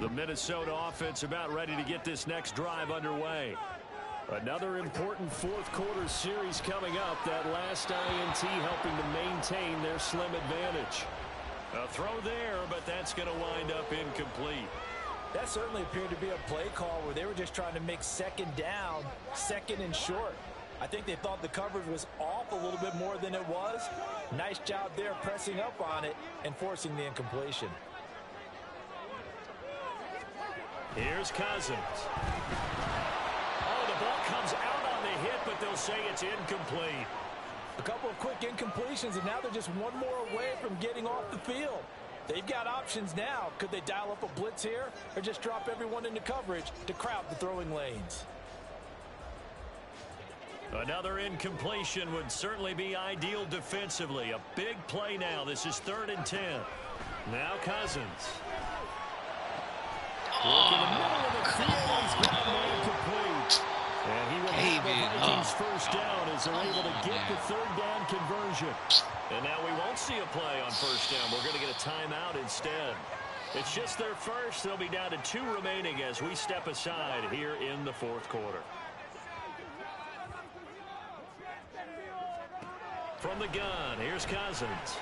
The Minnesota offense about ready to get this next drive underway. Another important 4th quarter series coming up. That last INT helping to maintain their slim advantage. A throw there, but that's going to wind up incomplete. That certainly appeared to be a play call where they were just trying to make 2nd down, 2nd and short. I think they thought the coverage was off a little bit more than it was. Nice job there pressing up on it and forcing the incompletion. Here's Cousins. Oh, the ball comes out on the hit, but they'll say it's incomplete. A couple of quick incompletions, and now they're just one more away from getting off the field. They've got options now. Could they dial up a blitz here or just drop everyone into coverage to crowd the throwing lanes? Another incompletion would certainly be ideal defensively. A big play now. This is 3rd and 10. Now Cousins. Working the middle of the field. He's got a man complete. And he will have the Vikings first down as they're able to get the 3rd down conversion. And now we won't see a play on 1st down. We're going to get a timeout instead. It's just their first. They'll be down to 2 remaining as we step aside here in the 4th quarter. From the gun, here's Cousins.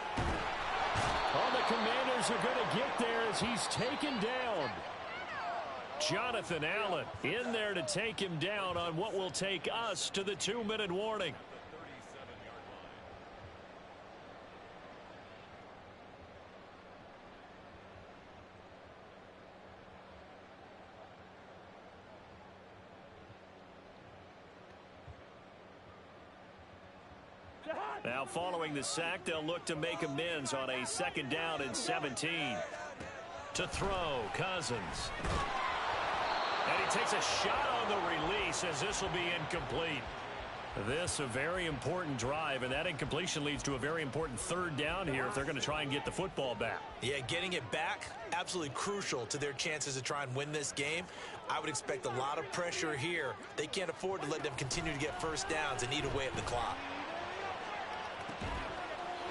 Oh, the Commanders are going to get there as he's taken down. Jonathan Allen in there to take him down on what will take us to the 2-minute warning. Now following the sack, they'll look to make amends on a 2nd down and 17. To throw, Cousins. And he takes a shot on the release as this will be incomplete. This a very important drive, and that incompletion leads to a very important 3rd down here if they're going to try and get the football back. Yeah, getting it back, absolutely crucial to their chances to try and win this game. I would expect a lot of pressure here. They can't afford to let them continue to get 1st downs and eat away at the clock.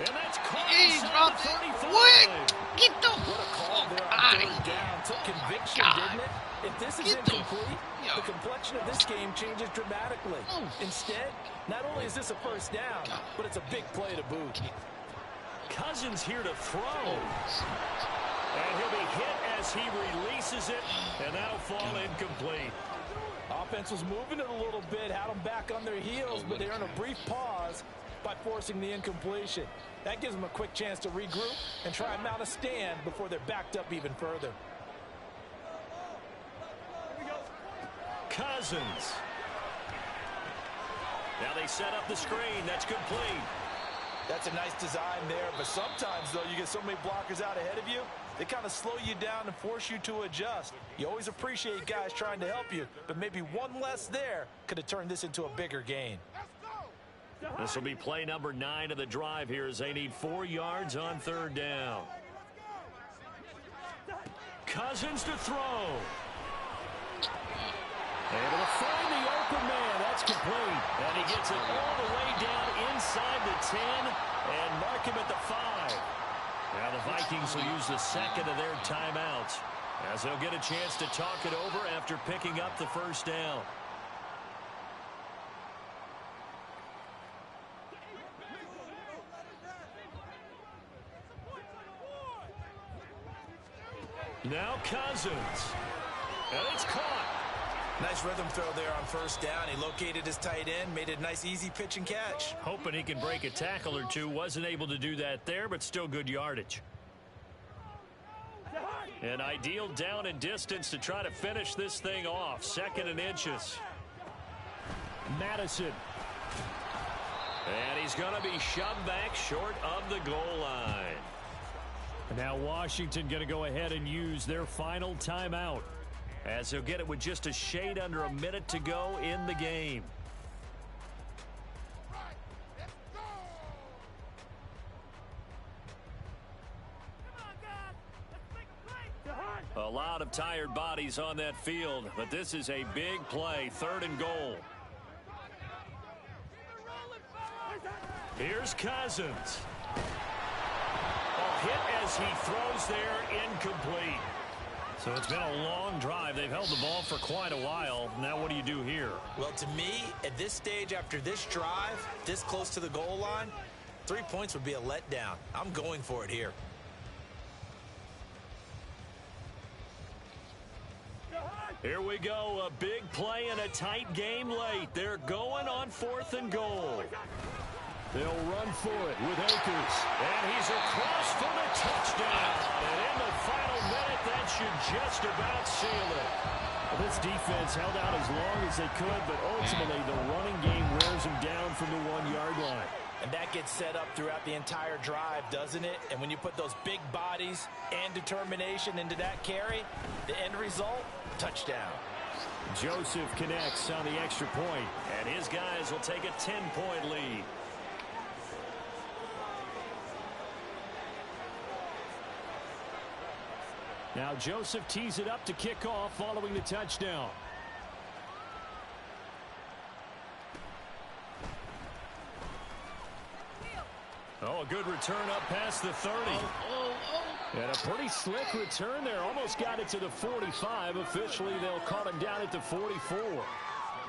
And that's caught. He dropped it. What? Get the fuck out of here. Took conviction, didn't it? If this is incomplete, the complexion of this game changes dramatically. Instead, not only is this a 1st down, but it's a big play to boot. Cousins here to throw. And he'll be hit as he releases it, and that'll fall incomplete. Offense was moving it a little bit, had them back on their heels, but they earned a brief pause by forcing the incompletion. That gives them a quick chance to regroup and try and mount a stand before they're backed up even further. Cousins. Now they set up the screen. That's complete. That's a nice design there, but sometimes, though, you get so many blockers out ahead of you, they kind of slow you down and force you to adjust. You always appreciate guys trying to help you, but maybe one less there could have turned this into a bigger gain. This will be play number 9 of the drive here as they need 4 yards on 3rd down. Cousins to throw. Able to find the open man. That's complete. And he gets it all the way down inside the 10 and mark him at the 5. Now the Vikings will use the second of their timeouts as they'll get a chance to talk it over after picking up the 1st down. Now Cousins. And it's caught. Nice rhythm throw there on 1st down. He located his tight end, made a nice easy pitch and catch. Hoping he can break a tackle or two. Wasn't able to do that there, but still good yardage. An ideal down and distance to try to finish this thing off. 2nd and inches. Madison. And he's going to be shoved back short of the goal line. Now Washington going to go ahead and use their final timeout, as he'll get it with just a shade under a minute to go in the game. A lot of tired bodies on that field, but this is a big play. 3rd and goal. Here's Cousins. A hit as he throws there, incomplete. So it's been a long drive. They've held the ball for quite a while. Now what do you do here? Well, to me, at this stage after this drive, this close to the goal line, 3 points would be a letdown. I'm going for it here. Here we go. A big play and a tight game late. They're going on 4th and goal. they'll run for it with Akers. And he's across for the touchdown. And in the final minute, that should just about seal it. Well, this defense held out as long as they could, but ultimately the running game wears them down from the 1-yard line. And that gets set up throughout the entire drive, doesn't it? And when you put those big bodies and determination into that carry, the end result, touchdown. Joseph connects on the extra point. And his guys will take a 10-point lead. Now Joseph tees it up to kick off following the touchdown. Oh, a good return up past the 30. And a pretty slick return there. Almost got it to the 45. Officially, they'll call him down at the 44.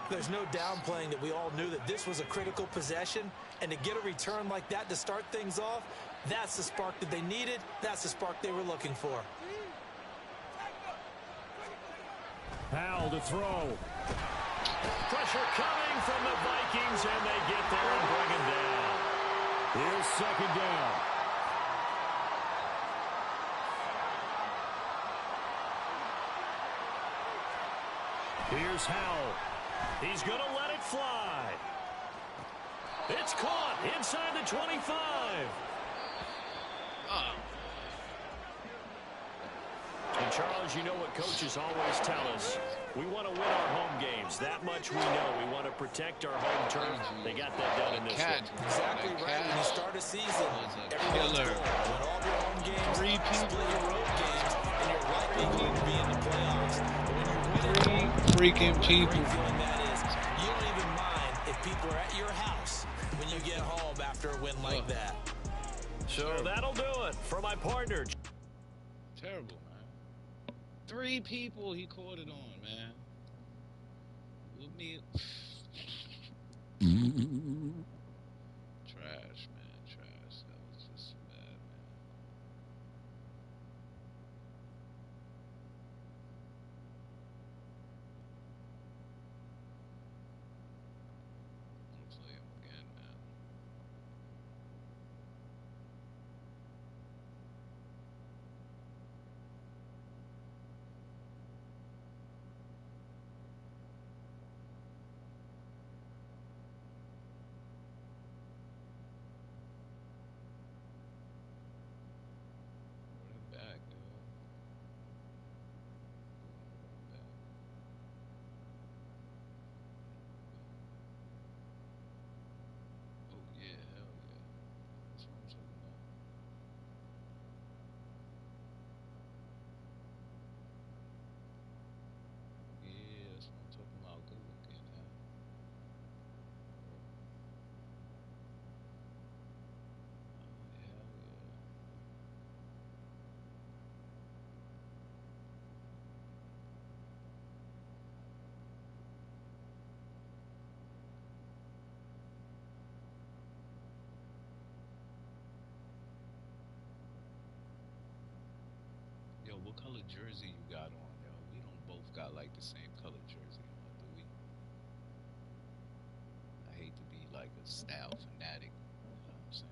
There's no downplaying that we all knew that this was a critical possession. And to get a return like that to start things off, that's the spark that they needed. That's the spark they were looking for. Powell to throw. Pressure coming from the Vikings, and they get there and bring him down. Here's second down. Here's Howell. He's going to let it fly. It's caught inside the 25. And Charles, you know what coaches always tell us. We want to win our home games. That much we know. We want to protect our home turf. They got that done in this one. Exactly right. When you start a season, everyone's goal. Win all your home games, split your road games, and you're likely going to be in the playoffs. But when you're winning, freaking people. feeling that is, you don't even mind if people are at your house when you get home after a win like that. So that'll do it for my partner. Terrible, man. 3 people he caught it on, man. With me. Trash, man. Trash. That was just bad, man. what color jersey you got on, yo? We don't both got like the same color jersey on, do we? I hate to be like a style fanatic, you know what I'm saying?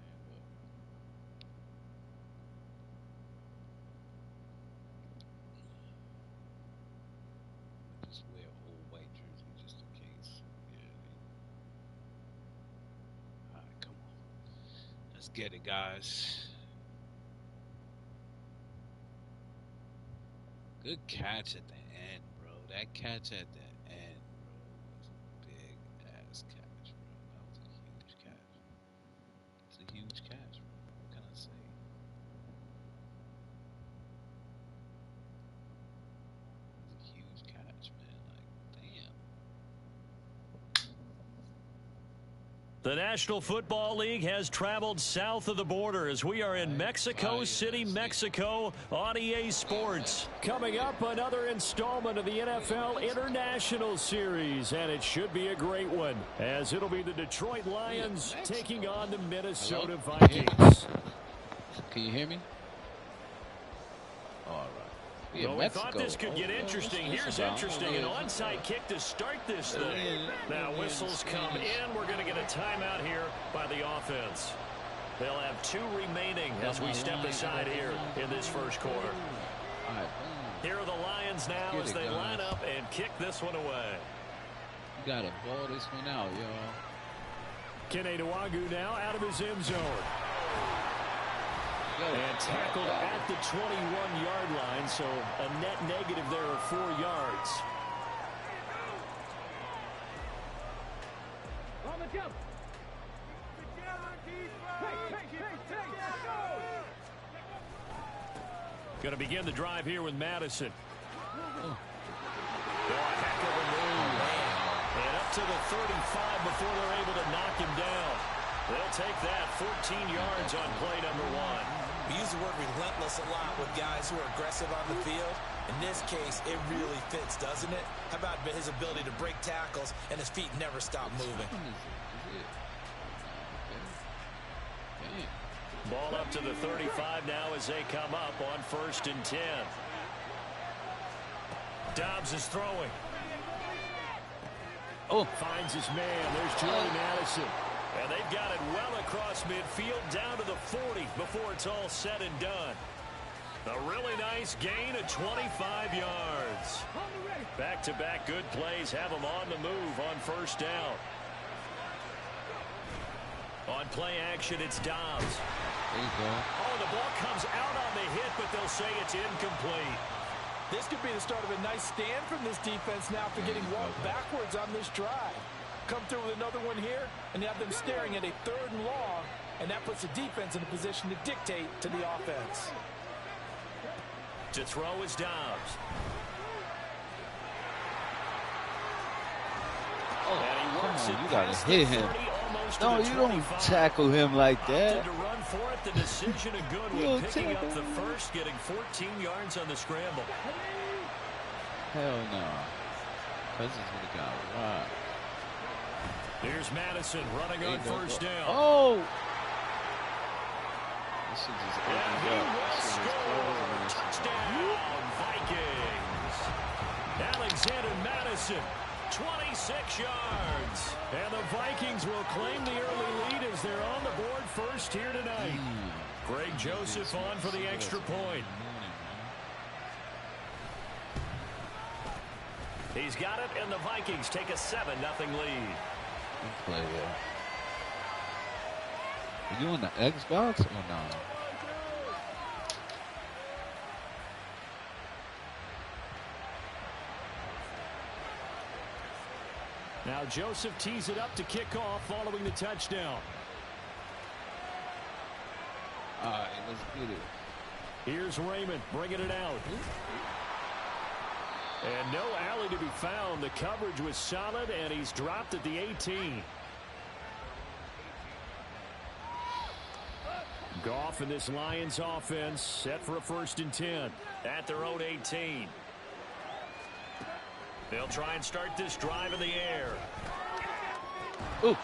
But just wear a whole white jersey just in case. Yeah. All right, come on. Let's get it, guys. Good catch at the end, bro. That catch at the end, bro, was a big ass catch, bro. That was a huge catch. It's a huge catch, bro. What can I say? It's a huge catch, man. Like, damn. The National Football League has traveled south of the border as we are in Mexico City, Mexico on EA Sports. Coming up, another installment of the NFL International Series, and it should be a great one, as it'll be the Detroit Lions taking on the Minnesota Vikings. Can you hear me? All right. Well, we thought this could get interesting. Here's interesting. An onside kick to start this thing. Now whistles come in. We're going to get a timeout here by the offense. They'll have 2 remaining as we step aside here in this first quarter. Here are the Lions now as they line up and kick this one away. You got to ball this one out, y'all. Kene Nwagu now out of his end zone. And tackled at the 21-yard line, so a net negative there of 4 yards. On the jump. Going to begin the drive here with Madison. Heck of a move. And up to the 35 before they're able to knock him down. They'll take that 14 yards on play number 1. We use the word relentless a lot with guys who are aggressive on the field. In this case, it really fits, doesn't it? How about his ability to break tackles and his feet never stop moving? Ball up to the 35 now as they come up on 1st and 10. Dobbs is throwing. Finds his man. There's Jordy Madison. And they've got it well across midfield down to the 40 before it's all said and done. A really nice gain of 25 yards. Back-to-back good plays have them on the move on 1st down. On play action, it's Dobbs. There you go. Oh, the ball comes out on the hit, but they'll say it's incomplete. This could be the start of a nice stand from this defense now after getting walked backwards on this drive. Come through with another one here, and you have them staring at a 3rd and long, and that puts the defense in a position to dictate to the offense. To throw is Dobbs. And he works it You gotta past hit the him. 30, almost No, to the you don't 25. tackle him like that. Opted to run for it. The decision a good You one, don't picking up tackle the first, getting 14 yards on the scramble. Hell no. Cousins would have got robbed. Here's Madison running on 1st down. Oh! This shit just And opened he up. will This shit is score. closing. Touchdown, Vikings. Alexander Madison, 26 yards. And the Vikings will claim the early lead as they're on the board first here tonight. Greg Joseph on for the extra point. He's got it, and the Vikings take a 7-0 lead. Good play, yeah. Are you on the Xbox or no? Now Joseph tees it up to kick off following the touchdown. All right, let's get it. Here's Raymond bringing it out. And no alley to be found. The coverage was solid, and he's dropped at the 18. Goff and this Lions offense set for a 1st and 10. At their own 18. They'll try and start this drive in the air. Ooh.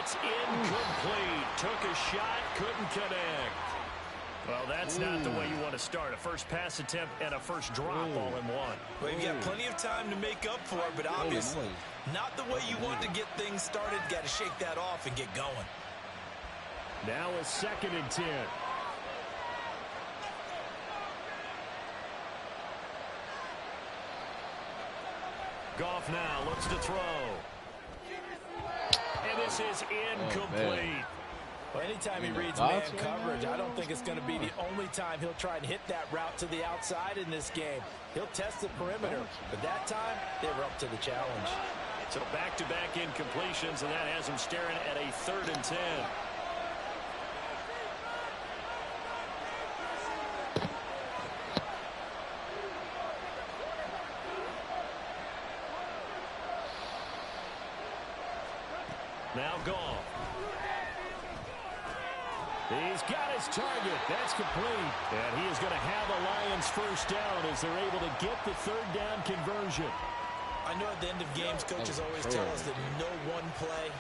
It's incomplete. Took a shot, couldn't connect. Well, that's not the way you want to start. A first pass attempt and a first drop all in one. Well, you've got plenty of time to make up for it, but obviously not the way you want to get things started. Got to shake that off and get going. Now a 2nd and 10. Goff now looks to throw. And this is incomplete. Well, anytime he reads man coverage, I don't think it's going to be the only time he'll try and hit that route to the outside in this game. He'll test the perimeter, but that time they were up to the challenge. So back-to-back incompletions, and that has him staring at a 3rd and 10. Now Goff. He's got his target. That's complete. And he is going to have a Lions first down as they're able to get the 3rd down conversion. I know at the end of games, coaches always tell us that no one play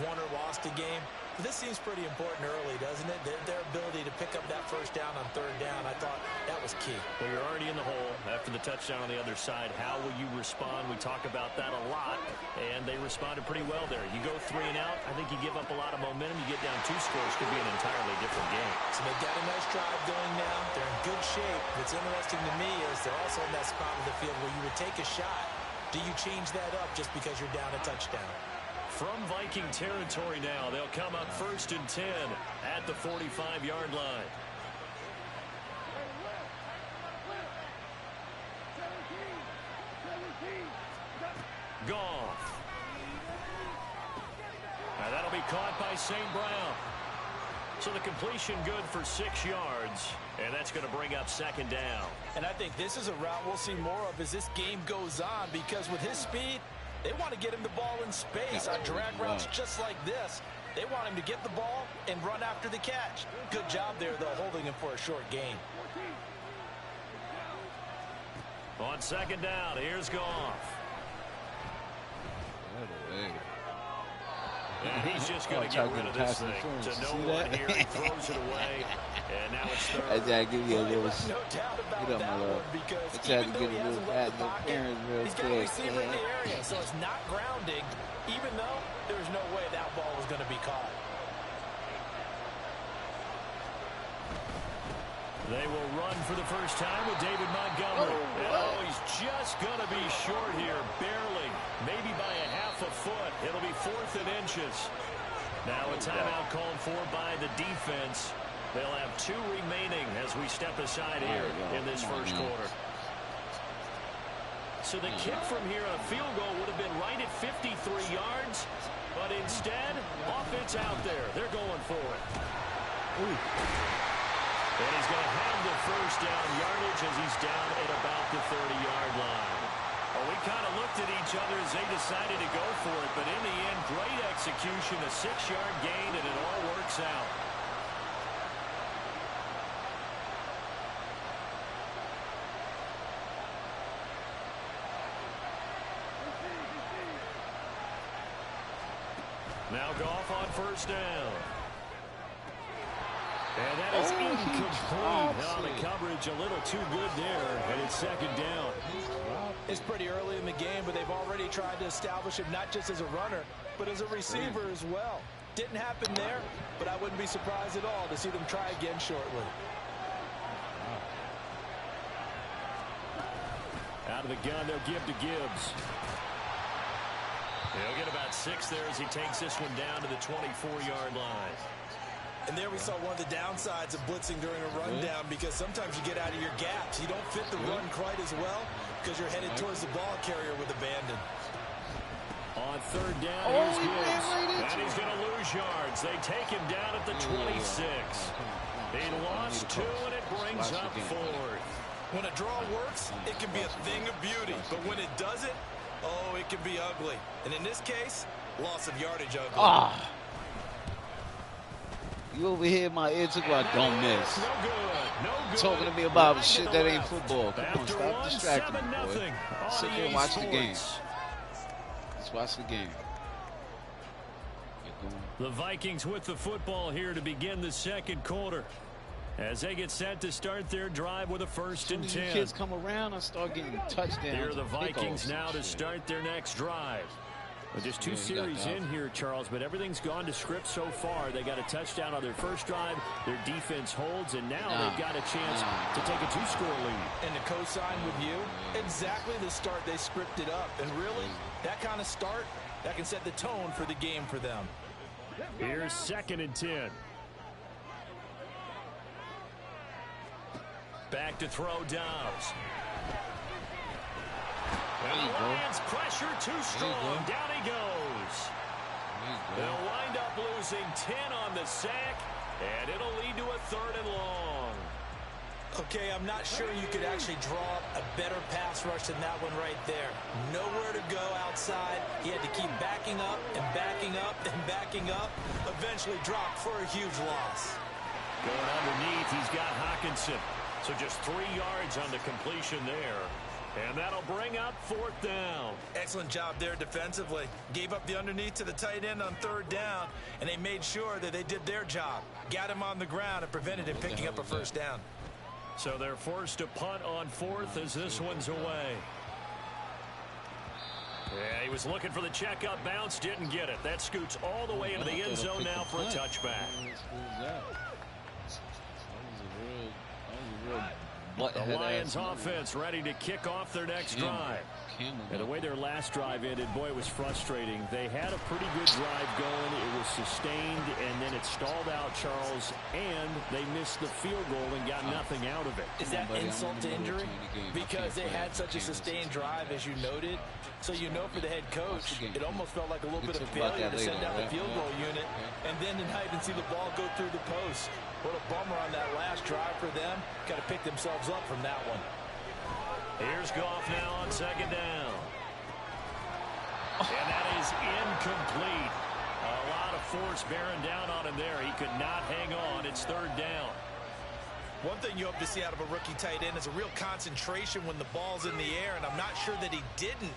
won or lost a game. But this seems pretty important early, doesn't it? Their ability to pick up that first down on 3rd down, I thought that was key. Well, you're already in the hole after the touchdown on the other side. How will you respond? We talk about that a lot, and they responded pretty well there. You go 3 and out, I think you give up a lot of momentum. You get down 2 scores, could be an entirely different game. So they got a nice drive going now. They're in good shape. What's interesting to me is they're also in that spot of the field where you would take a shot. Do you change that up just because you're down a touchdown? From Viking territory now, they'll come up 1st and 10 at the 45-yard line. Goff. Now that'll be caught by St. Brown. So the completion good for 6 yards, and that's going to bring up 2nd down. And I think this is a route we'll see more of as this game goes on, because with his speed, they want to get him the ball in space on drag routes just like this. They want him to get the ball and run after the catch. Good job there, though, holding him for a short gain. On 2nd down, here's Goff. And he's just going to get rid of this thing to no one here. He throws it away, and now it's 3rd. I gotta give you a little, No doubt about get up, that my love. one, because I tried even to though get he a little hasn't fat left the little pocket, parents real he's got a quick. receiver in the area, so it's not grounding, even though there's no way that ball was going to be caught. They will run for the first time with David Montgomery. He's just going to be short here, barely, maybe by a half a foot. It'll be 4th and inches. Now a timeout called for by the defense. They'll have 2 remaining as we step aside here in this first quarter. So the kick from here on a field goal would have been right at 53 yards, but instead, offense out there. They're going for it. And he's going to have the first down yardage as he's down at about the 30-yard line. Well, we kind of looked at each other as they decided to go for it, but in the end, great execution, a 6-yard gain, and it all works out. Now Goff on 1st down. And that is incomplete. Now the coverage a little too good there, and it's 2nd down. It's pretty early in the game, but they've already tried to establish him not just as a runner, but as a receiver as well. Didn't happen there, but I wouldn't be surprised at all to see them try again shortly. Out of the gun, they'll give to Gibbs. He'll get about 6 there as he takes this one down to the 24-yard line. And there we saw one of the downsides of blitzing during a rundown, because sometimes you get out of your gaps. You don't fit the run quite as well because you're headed towards the ball carrier with abandon. On 3rd down, here's Gibbs. And he's going to lose yards. They take him down at the 26. He lost 2, and it brings up 4th. When a draw works, it can be a thing of beauty. But when it doesn't, oh, it can be ugly. And in this case, loss of yardage ugly. You over here, my ear took about don't miss. No good. No good. Talking to me about shit that ain't football. Come on, stop After distracting me, boy. Sit there and watch the game. Sports. Let's watch the game. The Vikings with the football here to begin the 2nd quarter. As they get set to start their drive with a 1st and 10. As soon as you kids come around, I start getting touchdowns. Here are the Vikings now to start their next drive. Well, just 2 series in here, Charles, but everything's gone to script so far. They got a touchdown on their first drive. Their defense holds, and now they've got a chance to take a 2-score lead. And to co-sign with you, exactly the start they scripted up. And really, that kind of start, that can set the tone for the game for them. Here's 2nd and 10. Back to throw Dobbs. And the Lions pressure too strong. Down he goes. They'll wind up losing 10 on the sack, and it'll lead to a 3rd and long. Okay, I'm not sure you could actually draw up a better pass rush than that one right there. Nowhere to go outside. He had to keep backing up and backing up and backing up. Eventually dropped for a huge loss. Going underneath, he's got Hawkinson. So just 3 yards on the completion there. And that'll bring up 4th down. Excellent job there defensively. Gave up the underneath to the tight end on 3rd down, and they made sure that they did their job. Got him on the ground and prevented him picking up a 1st down. So they're forced to punt on 4th as this one's away. Yeah, he was looking for the check-up bounce, didn't get it. That scoots all the way into the end zone now for a touchback. The Lions offense ready to kick off their next drive. And the way their last drive ended, boy, it was frustrating. They had a pretty good drive going. It was sustained, and then it stalled out, Charles, and they missed the field goal and got nothing out of it. Is that insult to injury? Because they had such a sustained drive, as you noted. So you know for the head coach, it almost felt like a little bit of failure to send out the field goal unit, and then to not even see the ball go through the post. What a bummer on that last drive for them. Got to pick themselves up from that one. Here's Goff now on 2nd down. And that is incomplete. A lot of force bearing down on him there. He could not hang on. It's 3rd down. One thing you hope to see out of a rookie tight end is a real concentration when the ball's in the air, and I'm not sure that he didn't,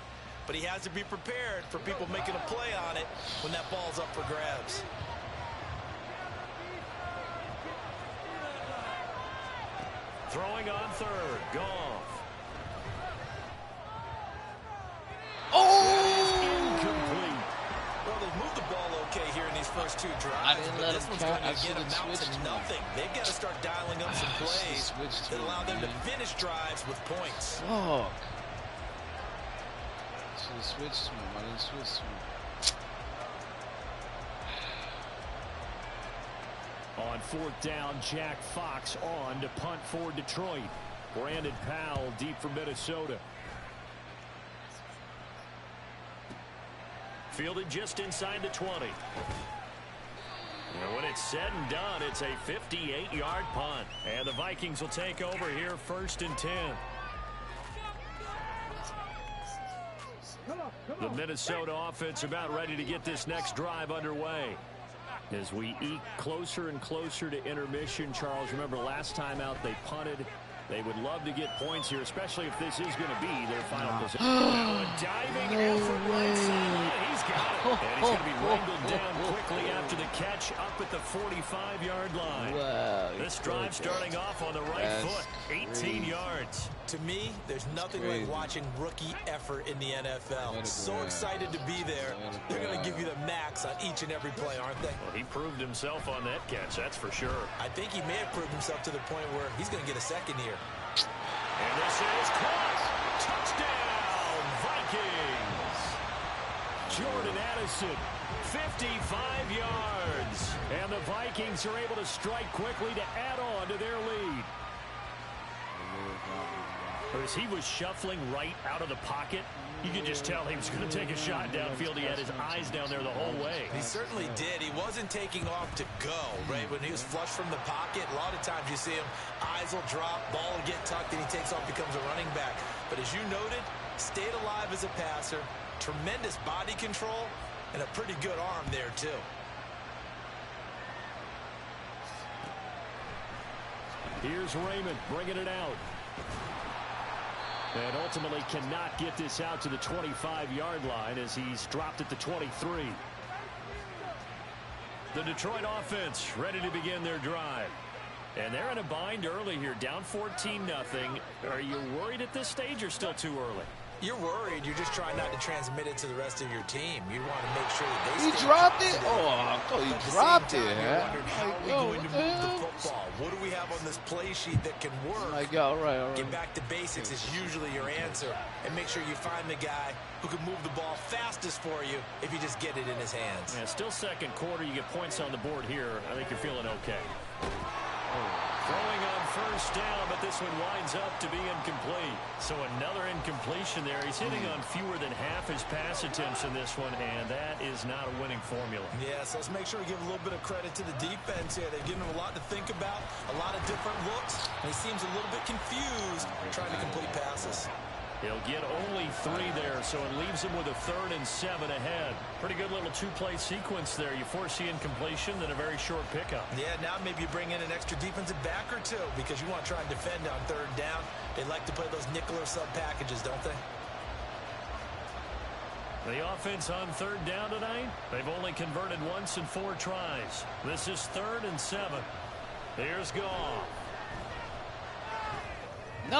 but he has to be prepared for people making a play on it when that ball's up for grabs. Throwing on 3rd, Goff. Incomplete. Well, they've moved the ball okay here in these first 2 drives, but this one's going to again amount to nothing. They've got to start dialing up some plays that allow them to finish drives with points. Fuck. Should have switched to him. I didn't switch to him. On 4th down, Jack Fox on to punt for Detroit. Brandon Powell deep for Minnesota. Fielded just inside the 20. And when it's said and done, it's a 58-yard punt. And the Vikings will take over here 1st and 10. The Minnesota offense about ready to get this next drive underway. As we eke closer and closer to intermission, Charles, remember last time out they punted. They would love to get points here, especially if this is going to be their final position. Now a diving effort right side. He's got it. And he's going to be wrangled down quickly after the catch up at the 45-yard line. Wow, this drive starting off on the right foot. 18 yards. To me, there's nothing like watching rookie effort in the NFL. So excited to be there. They're going to give you the max on each and every play, aren't they? Well, he proved himself on that catch, that's for sure. I think he may have proved himself to the point where he's going to get a second here. And this is caught. Touchdown, Vikings. Jordan Addison, 55 yards. And the Vikings are able to strike quickly to add on to their lead. As he was shuffling right out of the pocket, you could just tell he was going to take a shot downfield. He had his eyes down there the whole way. He certainly did. He wasn't taking off to go, right? When he was flush from the pocket, a lot of times you see him, eyes will drop, ball will get tucked, and he takes off, becomes a running back. But as you noted, stayed alive as a passer, tremendous body control, and a pretty good arm there, too. Here's Raymond bringing it out. And ultimately cannot get this out to the 25-yard line as he's dropped at the 23. The Detroit offense ready to begin their drive. And they're in a bind early here, down 14-0. Are you worried at this stage or still too early? You're worried. You're just trying not to transmit it to the rest of your team. You want to make sure that they He dropped it? Oh, I thought he dropped it. You're wondering, how are we going to move the football? What do we have on this play sheet that can work? Like, all right, all right. Get back to basics is usually your answer. And make sure you find the guy who can move the ball fastest for you if you just get it in his hands. Yeah, still second quarter. You get points on the board here. I think you're feeling okay. Throwing on first down, but this one winds up to be incomplete. So another incompletion there. He's hitting on fewer than half his pass attempts in this one, and that is not a winning formula. Yeah, so let's make sure we give a little bit of credit to the defense here. They've given him a lot to think about, a lot of different looks, and he seems a little bit confused trying to complete passes. He'll get only 3 there, so it leaves him with a 3rd and 7 ahead. Pretty good little 2-play sequence there. You force the incompletion, then a very short pickup. Yeah, now maybe you bring in an extra defensive back or two because you want to try and defend on 3rd down. They like to play those nickel or sub packages, don't they? The offense on 3rd down tonight, they've only converted once in 4 tries. This is 3rd and 7. Here's Goff. No!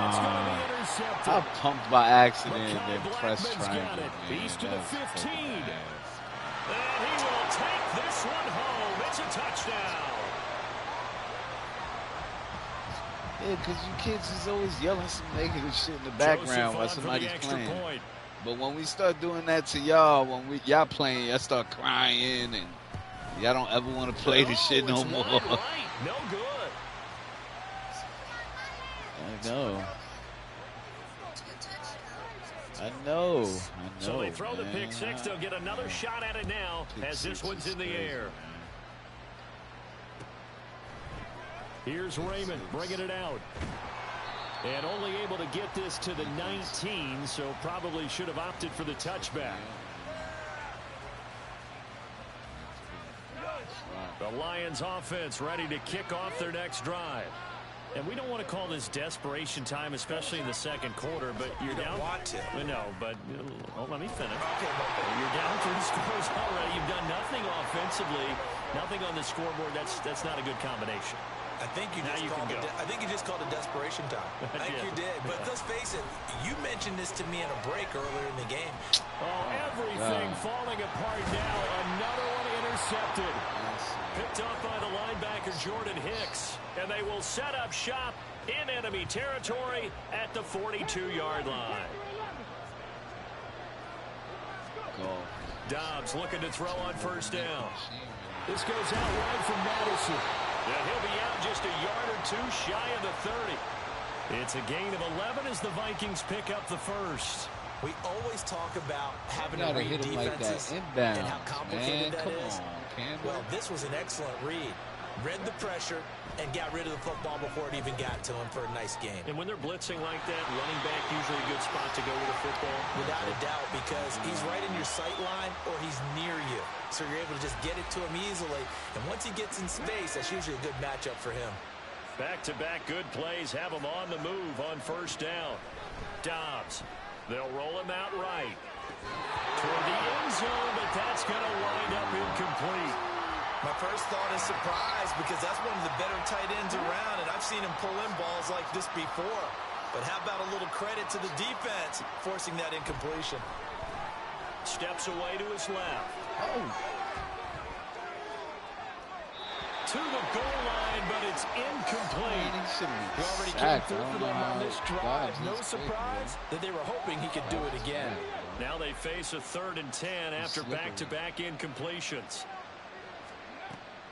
It's going to be intercepted. I pumped by accident and then pressed triangle. He's to the 15. And he will take this one home. It's a touchdown. Yeah, because you kids is always yelling some negative shit in the background while somebody's playing. Point. But when we start doing that to y'all, when y'all playing, y'all start crying and y'all don't ever want to play this shit no more. Right. No good. I know. So they throw the pick 6. They'll get another shot at it now as this one's in the air. Here's Raymond bringing it out. And only able to get this to the 19, so probably should have opted for the touchback. The Lions offense ready to kick off their next drive. And we don't want to call this desperation time, especially in the second quarter, but you're down. You don't want to. No, but let me finish. Okay. You're down 3 scores already. You've done nothing offensively, nothing on the scoreboard. That's not a good combination. I think you just called it desperation time. I think you did. But let's face it, you mentioned this to me in a break earlier in the game. Oh, everything falling apart now. Another one intercepted. Picked up by the linebacker Jordan Hicks. And they will set up shop in enemy territory at the 42-yard line. Dobbs looking to throw on first down. This goes out wide from Madison. And he'll be out just a yard or 2 shy of the 30. It's a gain of 11 as the Vikings pick up the first. We always talk about having to read defenses and how complicated that is. Well, this was an excellent read. Read the pressure and got rid of the football before it even got to him for a nice game. And when they're blitzing like that, running back usually a good spot to go with the football. Without a doubt, because he's right in your sight line or he's near you. So you're able to just get it to him easily. And once he gets in space, that's usually a good matchup for him. Back-to-back good plays have him on the move on first down. Dobbs. They'll roll him out right. Toward the end zone, but that's going to wind up incomplete. My first thought is surprise because that's one of the better tight ends around, and I've seen him pull in balls like this before. But how about a little credit to the defense forcing that incompletion? Steps away to his left. To the goal line, but it's incomplete. He already came through for them on this drive. No surprise that they were hoping he could do it again. Now they face a 3rd and 10 after back-to-back incompletions.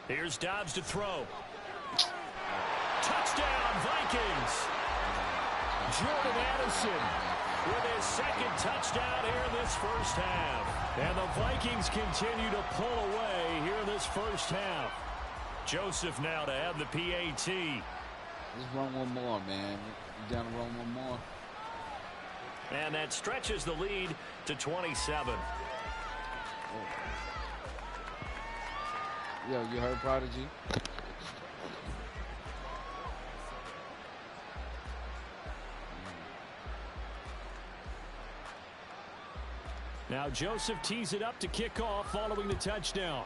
Here's Dobbs to throw. Touchdown, Vikings. Jordan Addison with his 2nd touchdown here in this first half. And the Vikings continue to pull away here in this first half. Joseph now to have the PAT. Just run one more, man. You got to run one more. And that stretches the lead to 27. Yo, you heard Prodigy? Now Joseph tees it up to kick off following the touchdown.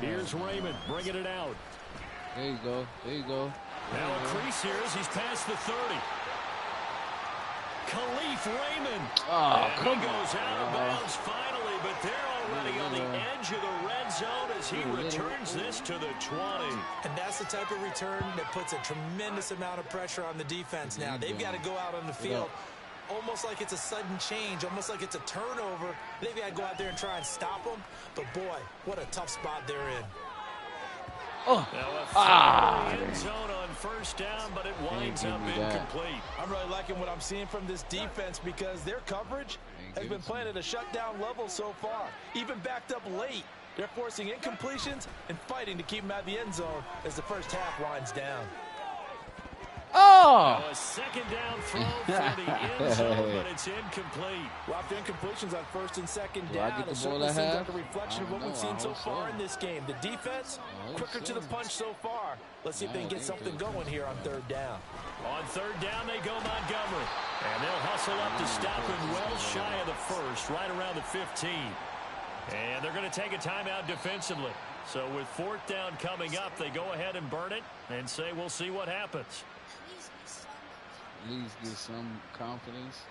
Here's Raymond bringing it out. There you go. There you go. Now a crease here as he's past the 30. Khalif Raymond. Oh, and come he goes out of bounds finally, but they're already on the edge of the red zone as he returns this to the 20. And that's the type of return that puts a tremendous amount of pressure on the defense now. They've got to go out on the field almost like it's a sudden change, almost like it's a turnover. They've got to go out there and try and stop them. But, boy, what a tough spot they're in. End zone on first down, but it winds up incomplete. I'm really liking what I'm seeing from this defense because their coverage has been playing at a shutdown level so far. Even backed up late, they're forcing incompletions and fighting to keep them out of the end zone as the first half winds down. Now a second down throw for the end zone, but it's incomplete. Lots of incompletions on first and second down. It certainly seems like a reflection of what we've seen so far in this game. The defense, quicker to the punch so far. Let's see if they can get something going here on third down. On third down, they go Montgomery. And they'll hustle up to stop him well shy of the first, right around the 15. And they're going to take a timeout defensively. So with fourth down coming up, they go ahead and burn it and say we'll see what happens. At least get some confidence.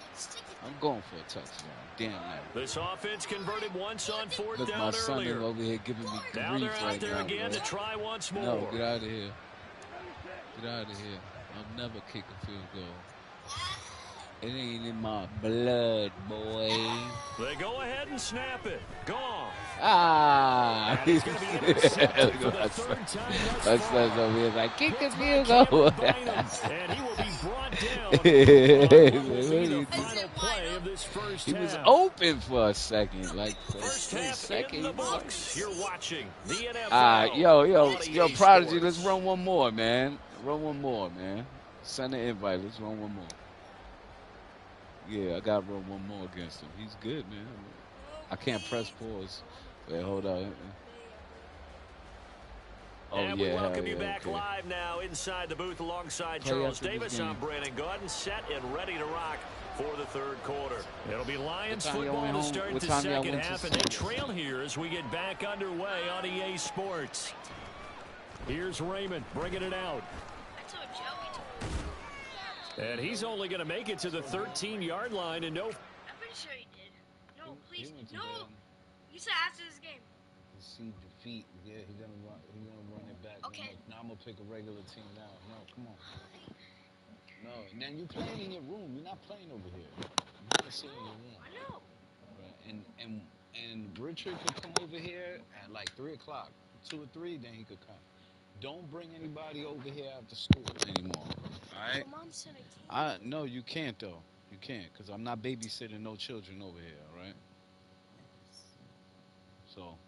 I'm going for a touchdown. Damn that. This offense converted once on fourth Look, down my son earlier. is over here giving me grief Now they're out right there now, again bro. to try once more. No, get out of here. Get out of here. I'll never kick a field goal. It ain't in my blood, boy. They go ahead and snap it. Gone. Ah! And he's going to be intercepted for the third time My son's over here like, kick the field goal. And he will be brought down. The final play of this first He half. was open for a second, like for First a half second. in the books. You're watching the NFL. Yo, Prodigy, let's run one more, man. Run one more, man. Send an invite. Let's run one more. Yeah, I got to run one more against him. He's good, man. I can't press pause. Wait, hold on. Oh, and yeah, we welcome you back okay. live now inside the booth alongside Play Charles after this Davis. game. I'm Brandon Gordon, set and ready to rock for the third quarter. It'll be Lions What time y'all football went to home? start What the time y'all second went to half, and they trail here as we get back underway on EA Sports. Here's Raymond bringing it out. And he's only going to make it to the 13-yard line and no. I'm pretty sure he did. No, please. No. You said after this game. See defeat. Yeah, he's gonna run it back. Okay. Now I'm gonna pick a regular team now. No, come on. No, now you playing in your room. You're not playing over here. You gotta sit in your room. I know. Right. And Richard could come over here at like 3 o'clock, 2 or 3. Then he could come. Don't bring anybody over here after school anymore. All right. Mom said I can't. No, you can't though. You can't, because I'm not babysitting no children over here. All right. So.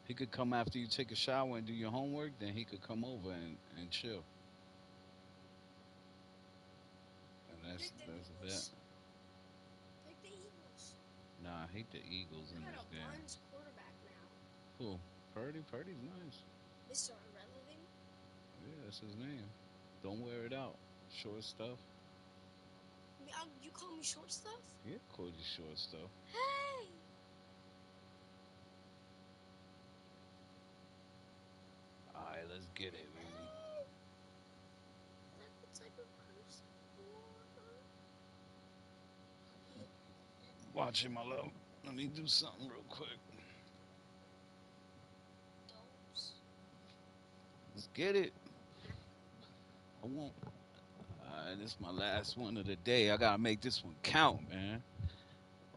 He could come after you take a shower and do your homework, then he could come over and chill. And that's a bet. Like the Eagles. Nah, I hate the Eagles in They got this a game. Lions quarterback now. Who? Purdy? Purdy's nice. Mr. Irrelevant. Yeah, that's his name. Don't wear it out. Short stuff. You call me short stuff? Yeah, call you short stuff. Hey! Alright, let's get it, baby. What type of curse? Watch it, my love. Let me do something real quick. Let's get it. I won't. Alright, this is my last one of the day. I gotta make this one count, man.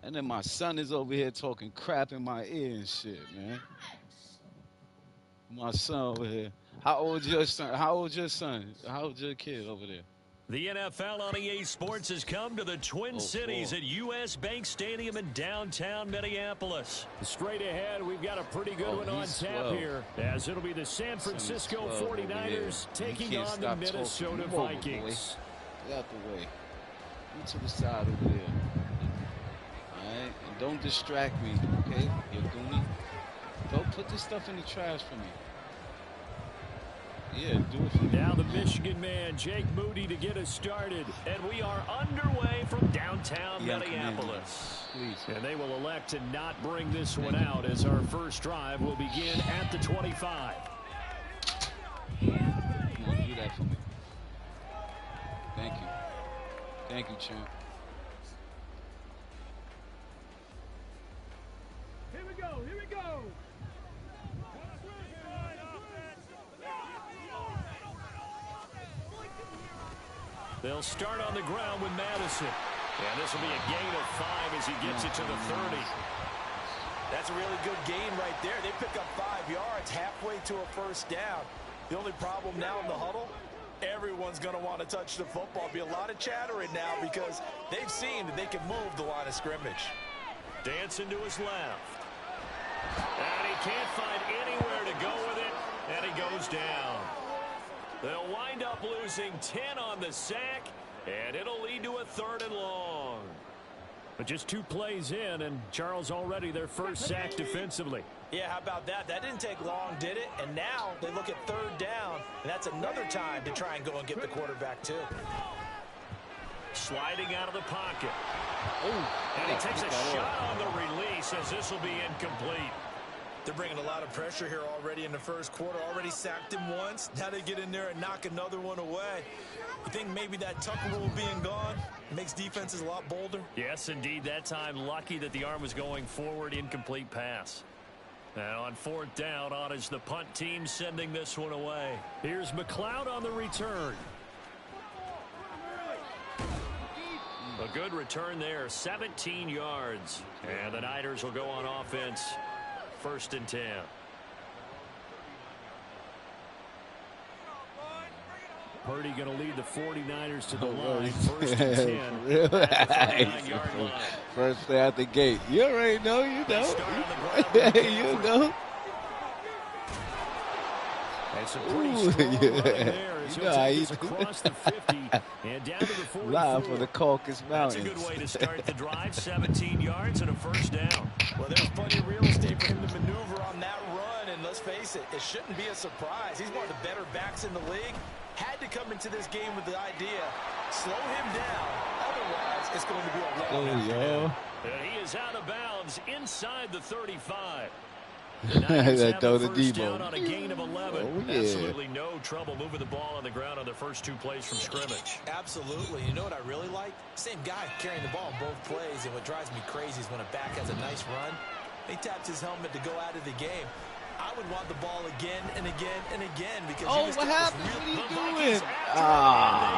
And then my son is over here talking crap in my ear and shit, man. My son over here. How old's your son? How old's your son? How old's your kid over there? The NFL on EA Sports has come to the Twin Cities at US Bank Stadium in downtown Minneapolis. Straight ahead, we've got a pretty good one on tap here, as it'll be the San Francisco 49ers taking on the Minnesota Vikings. Get out the way. Get to the side over there. All right? And don't distract me, okay? You goonie. Don't put this stuff in the trash for me. Yeah, do it for me. Now the Michigan man, Jake Moody, to get us started. And we are underway from downtown Minneapolis. Please. And they will elect to not bring this one out as our first drive will begin at the 25. Come on, do that for me. Thank you. Thank you, champ. Here we go. Here we go. They'll start on the ground with Madison. And this will be a gain of 5 as he gets it to the 30. That's a really good gain right there. They pick up 5 yards halfway to a first down. The only problem now in the huddle, everyone's going to want to touch the football. Be a lot of chattering now because they've seen that they can move the line of scrimmage. Dancing to his left. And he can't find anywhere to go with it, and he goes down. They'll wind up losing 10 on the sack, and it'll lead to a 3rd and long. But just 2 plays in, and Charles already their first sack defensively. Yeah, how about that? That didn't take long, did it? And now they look at 3rd down, and that's another time to try and go and get the quarterback too. Sliding out of the pocket. And he takes a shot on the release as this will be incomplete. They're bringing a lot of pressure here already in the first quarter. Already sacked him once. Now they get in there and knock another one away. You think maybe that Tucker rule being gone makes defenses a lot bolder? Yes, indeed. That time, lucky that the arm was going forward. Incomplete pass. And on 4th down, on is the punt team sending this one away. Here's McLeod on the return. A good return there, 17 yards. And the Niners will go on offense. 1st and 10. Purdy going to lead the 49ers to the line. 1st and 10. At the 49-yard line. First play out the gate. You already know, you know. You know. And some pretty strong running there as he'll take this across the 50 and down to the 44. Live for the Caucasus That's Mountains. a good way to start the drive. 17 yards and a 1st down. Well, there's plenty of real estate for him to maneuver on that run, and let's face it, it shouldn't be a surprise. He's one of the better backs in the league. Had to come into this game with the idea, slow him down. Otherwise, it's going to be a long afternoon. And he is out of bounds inside the 35. That throw to First Debo. down on a gain of 11. Oh, yeah. Absolutely no trouble moving the ball on the ground on the first 2 plays from scrimmage. Absolutely. You know what I really like? Same guy carrying the ball in both plays, and what drives me crazy is when a back has a nice run, he taps his helmet to go out of the game. I would want the ball again and again and again because What happened? What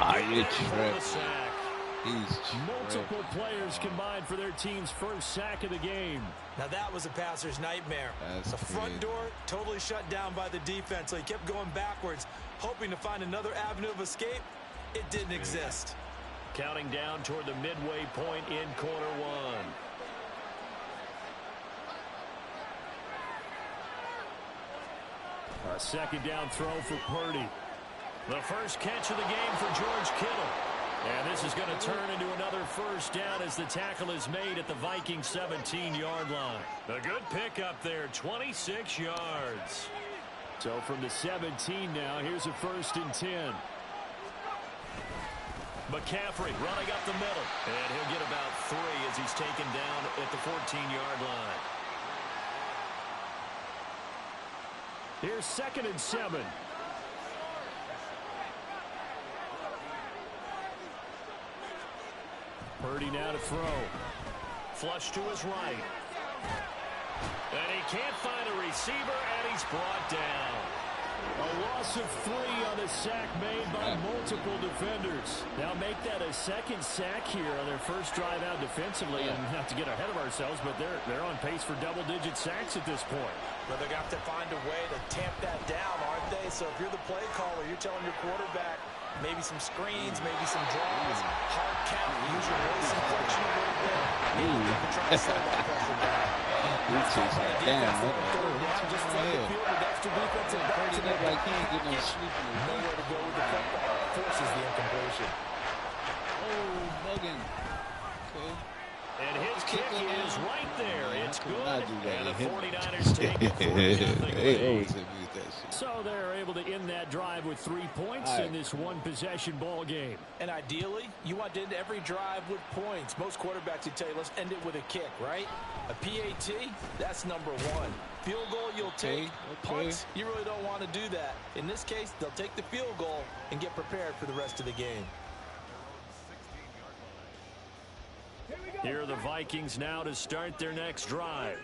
are you doing? You tripped. He's multiple players combined for their team's first sack of the game. Now that was a passer's nightmare. That's the front door totally shut down by the defense, so he kept going backwards, hoping to find another avenue of escape. It didn't exist. Counting down toward the midway point in quarter 1. A 2nd down throw for Purdy. The first catch of the game for George Kittle. And this is going to turn into another first down as the tackle is made at the Vikings 17-yard line. A good pickup there, 26 yards. So from the 17 now, here's a 1st and 10. McCaffrey running up the middle. And he'll get about 3 as he's taken down at the 14-yard line. Here's 2nd and 7. Purdy now to throw. Flush to his right. And he can't find a receiver, and he's brought down. A loss of 3 on a sack made by multiple defenders. Now make that a 2nd sack here on their first drive out defensively. And not to get ahead of ourselves, but they're on pace for double-digit sacks at this point. But they're going to have to find a way to tamp that down, aren't they? So if you're the play caller, you're telling your quarterback maybe some screens, maybe some draws, hard count, use your voice inflection a little bit. Try to slow that pressure down. He's chasing it down. Just front the field with extra defensive backs. Purdy look like he ain't getting no sleep in the Nowhere to go with the football. Forces the incompletion. Mugging. Okay. And his kick is right there. It's good. Not do that. And the Hit 49ers take a 4-0 They lead. always hit me with that shit. So they're able to end that drive with 3 points in this one-possession ball game. And ideally, you want to end every drive with points. Most quarterbacks would tell you, let's end it with a kick, right? A PAT, that's number one. Field goal, you'll take. Punts, you really don't want to do that. In this case, they'll take the field goal and get prepared for the rest of the game. Here are the Vikings now to start their next drive.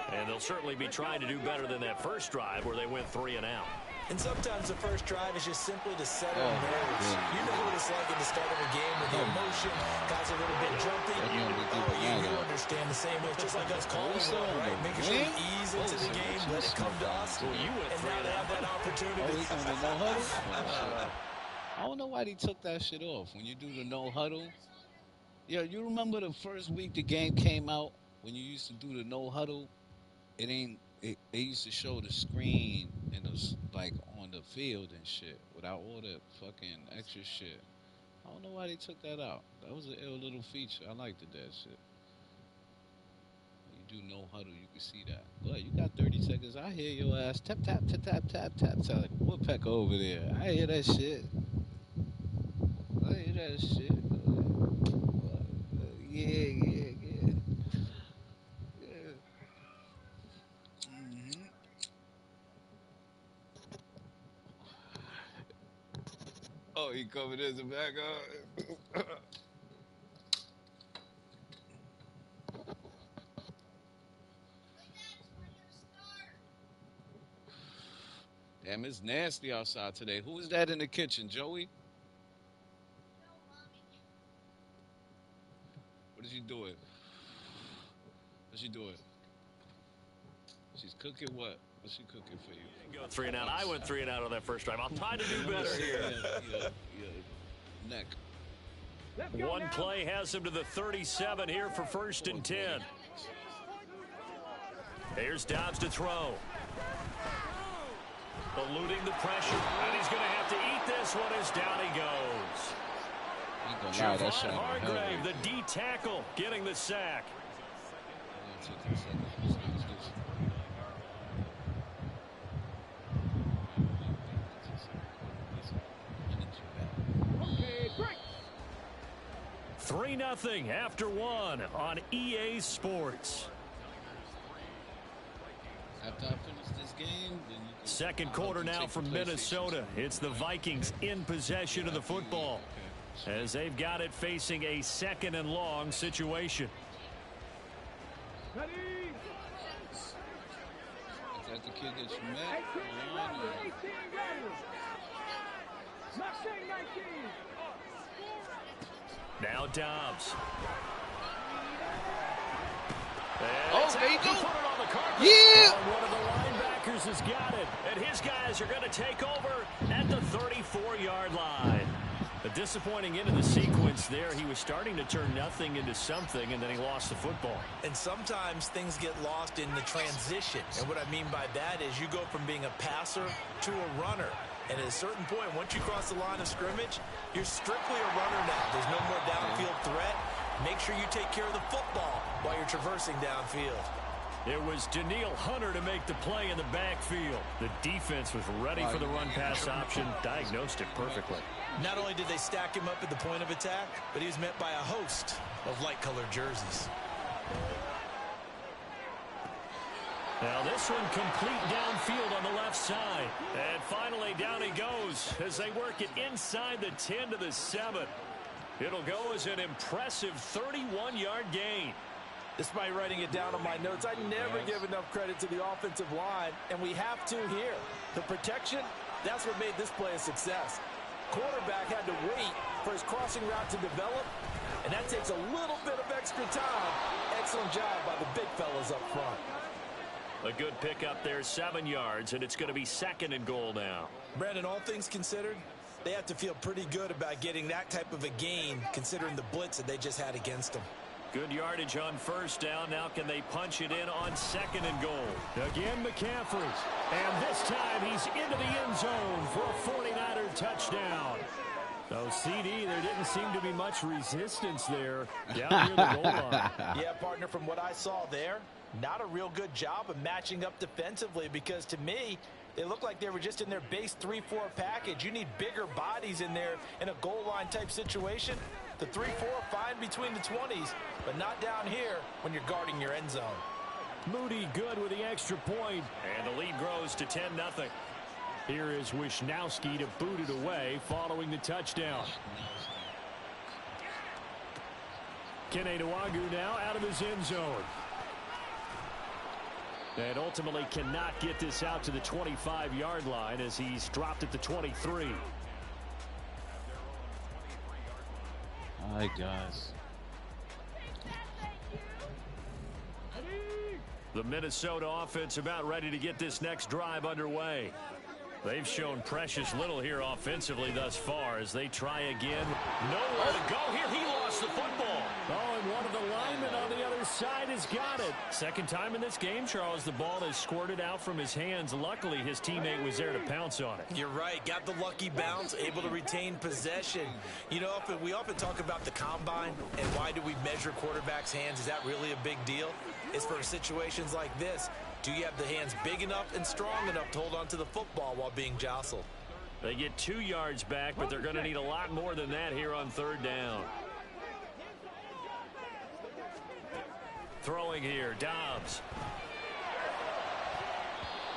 And they'll certainly be trying to do better than that first drive where they went 3 and out. And sometimes the first drive is just simply to settle nerves. You know what it's like at the start of a game with the emotion. Guys are a little bit jumpy. You understand the same way. It's just like us calling one, right? Making sure we ease into the game, let it come to us. And now they have that opportunity. I don't know why they took that shit off. When you do the no huddle. Yeah, you remember the first week the game came out when you used to do the no huddle? It used to show the screen and it was like on the field and shit without all that fucking extra shit. I don't know why they took that out. That was an ill little feature. I liked that shit. When you do no huddle, you can see that. But you got 30 seconds. I hear your ass tap tap tap tap tap tap tap like a woodpecker over there. I hear that shit. Yeah. Oh, he covered his back up. Damn, it's nasty outside today. Who is that in the kitchen, Joey? What is she doing? What's she doing? She's cooking what? What's she cooking for you? Go 3 and out. I went 3 and out on that first drive. I'll try to do better here. Neck. One play has him to the 37 here for 1st and 10. Here's Dobbs to throw. Eluding the pressure. And he's going to have to eat this one as down he goes. Javon Hargrave, the D tackle, getting the sack. Break. 3-0 after 1 on EA Sports. After I finish this game, then you can Second quarter now from Minnesota. It's the Vikings in possession of the football as they've got it facing a 2nd and long situation. Ready. Is that the kid that you met? 18 Raiders. Mustang 19. Now Dobbs. There you go. Put it on the carpet. Yeah. One of the linebackers has got it. And his guys are going to take over at the 34-yard line. A disappointing end of the sequence there. He was starting to turn nothing into something, and then he lost the football. And sometimes things get lost in the transition. And what I mean by that is you go from being a passer to a runner. And at a certain point, once you cross the line of scrimmage, you're strictly a runner now. There's no more downfield threat. Make sure you take care of the football while you're traversing downfield. It was Daniil Hunter to make the play in the backfield. The defense was ready for the run-pass option, diagnosed it perfectly. Not only did they stack him up at the point of attack, but he was met by a host of light-colored jerseys. Now this one complete downfield on the left side. And finally down he goes as they work it inside the 10 to the 7. It'll go as an impressive 31-yard gain. Despite writing it down on my notes, I never give enough credit to the offensive line, and we have to here. The protection, that's what made this play a success. Quarterback had to wait for his crossing route to develop, and that takes a little bit of extra time. Excellent job by the big fellas up front. A good pickup there, 7 yards, and it's going to be 2nd and goal now. Brandon, all things considered, they have to feel pretty good about getting that type of a gain, considering the blitz that they just had against them. Good yardage on 1st down. Now can they punch it in on 2nd and goal? Again, McCaffrey. And this time he's into the end zone for a 49er touchdown. So, CD, there didn't seem to be much resistance there down near the goal line. Yeah, partner, from what I saw there, Not a real good job of matching up defensively, because to me, they look like they were just in their base 3-4 package. You need bigger bodies in there in a goal line type situation. The 3-4 fine between the 20s, but not down here when you're guarding your end zone. Moody good with the extra point. And the lead grows to 10-0. Here is Wisnowski to boot it away following the touchdown. Kene Nwagu now out of his end zone. And ultimately cannot get this out to the 25-yard line as he's dropped at the 23. All right, guys. The Minnesota offense about ready to get this next drive underway. They've shown precious little here offensively thus far as they try again. Nowhere to go here. He lost the football. Oh, and one of the linemen on the other side has got it. Second time in this game, Charles, the ball has squirted out from his hands. Luckily, his teammate was there to pounce on it. You're right. Got the lucky bounce, able to retain possession. You know, we often talk about the combine and why do we measure quarterbacks' hands. Is that really a big deal? It's for situations like this. Do you have the hands big enough and strong enough to hold on to the football while being jostled? They get 2 yards back, but they're going to need a lot more than that here on third down. Throwing here, Dobbs.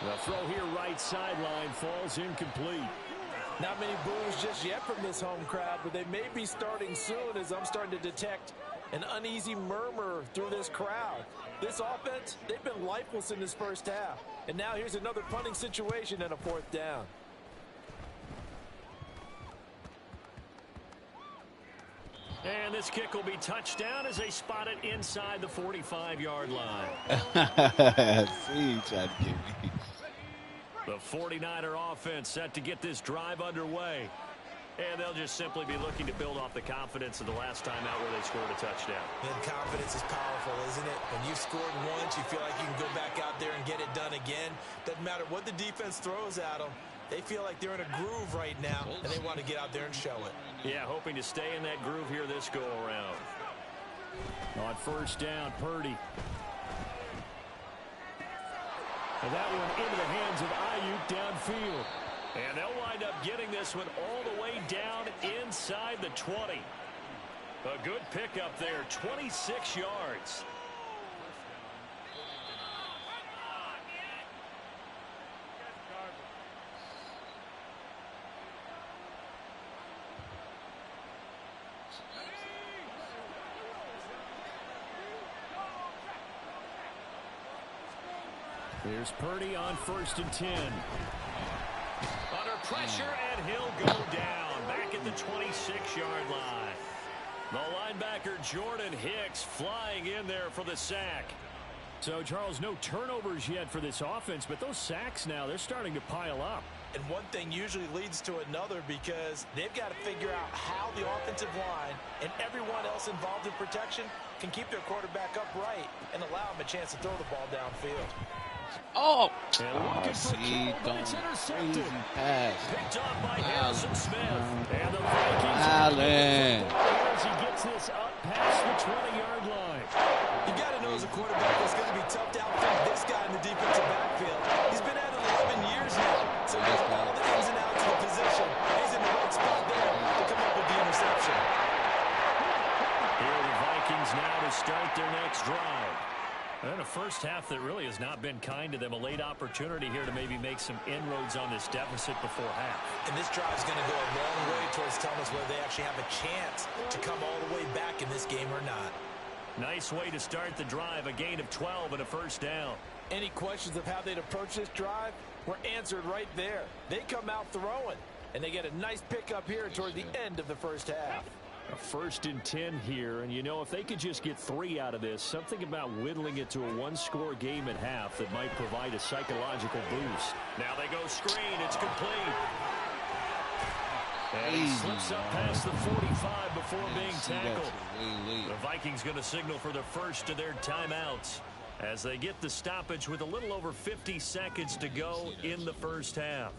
The throw here right sideline falls incomplete. Not many boos just yet from this home crowd, but they may be starting soon as I'm starting to detect an uneasy murmur through this crowd. This offense, they've been lifeless in this first half. And now here's another punting situation and a fourth down. And this kick will be touchdown as they spot it inside the 45-yard line. See, tried to get me. The 49er offense set to get this drive underway. And they'll just simply be looking to build off the confidence of the last time out where they scored a touchdown. And confidence is powerful, isn't it? When you've scored once, you feel like you can go back out there and get it done again. Doesn't matter what the defense throws at them. They feel like they're in a groove right now, and they want to get out there and show it. Yeah, hoping to stay in that groove here this go-around. On first down, Purdy. And that one into the hands of Ayuk downfield. And they'll wind up getting this one all the way down inside the 20. A good pickup there, 26 yards. Here's Purdy on 1st and 10. Under pressure, and he'll go down back at the 26-yard line. The linebacker Jordan Hicks flying in there for the sack. So, Charles, no turnovers yet for this offense, but those sacks now, they're starting to pile up. And one thing usually leads to another, because they've got to figure out how the offensive line and everyone else involved in protection can keep their quarterback upright and allow him a chance to throw the ball downfield. Oh! See, crazy pass. Picked up by Harrison Smith. And the Vikings Allen. as he gets this up past the 20-yard line. You got to know as a quarterback it's going to be tough to outthink this guy in the defensive backfield. He's been at it 11 years now, so he knows all the ins and outs of the position. He's in the right spot there to come up with the interception. Here are the Vikings now to start their next drive. And a first half that really has not been kind to them. A late opportunity here to maybe make some inroads on this deficit before half. And this drive is going to go a long way towards telling us whether they actually have a chance to come all the way back in this game or not. Nice way to start the drive. A gain of 12 and a first down. Any questions of how they'd approach this drive were answered right there. They come out throwing, and they get a nice pickup here toward the end of the first half. A 1st and 10 here, and you know, if they could just get 3 out of this, something about whittling it to a one-score game at half that might provide a psychological boost. Now they go screen. It's complete. And he slips up past the 45 before being tackled. The Vikings going to signal for the first of their timeouts as they get the stoppage with a little over 50 seconds to go in the first half.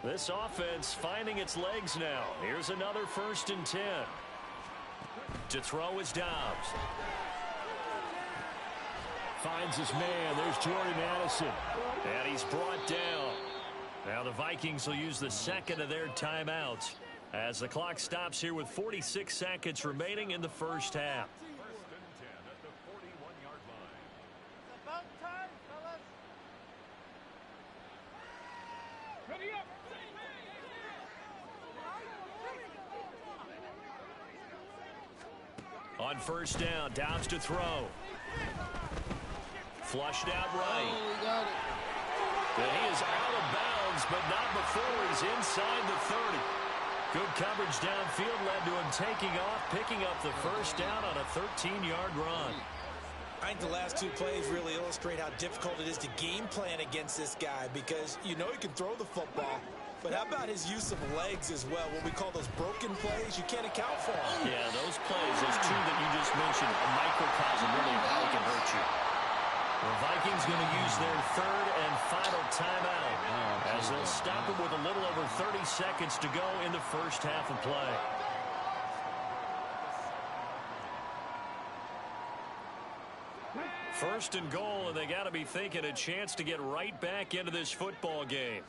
This offense finding its legs now. Here's another 1st and 10. To throw is Dobbs. Finds his man. There's Jordan Addison. And he's brought down. Now the Vikings will use the second of their timeouts as the clock stops here with 46 seconds remaining in the first half. First and 10 at the 41-yard line. It's about time, fellas. Ready up. On first down, Dobbs to throw. Flushed out right. Oh, we got it. And he is out of bounds, but not before he's inside the 30. Good coverage downfield led to him taking off, picking up the first down on a 13-yard run. I think the last two plays really illustrate how difficult it is to game plan against this guy because you know he can throw the football. But how about his use of legs as well? What we call those broken plays, you can't account for them. Yeah, those plays, those two that you just mentioned, a microcosm really of how he can hurt you. The Vikings going to use their third and final timeout as they'll stop him with a little over 30 seconds to go in the first half of play. First and goal, and they got to be thinking a chance to get right back into this football game.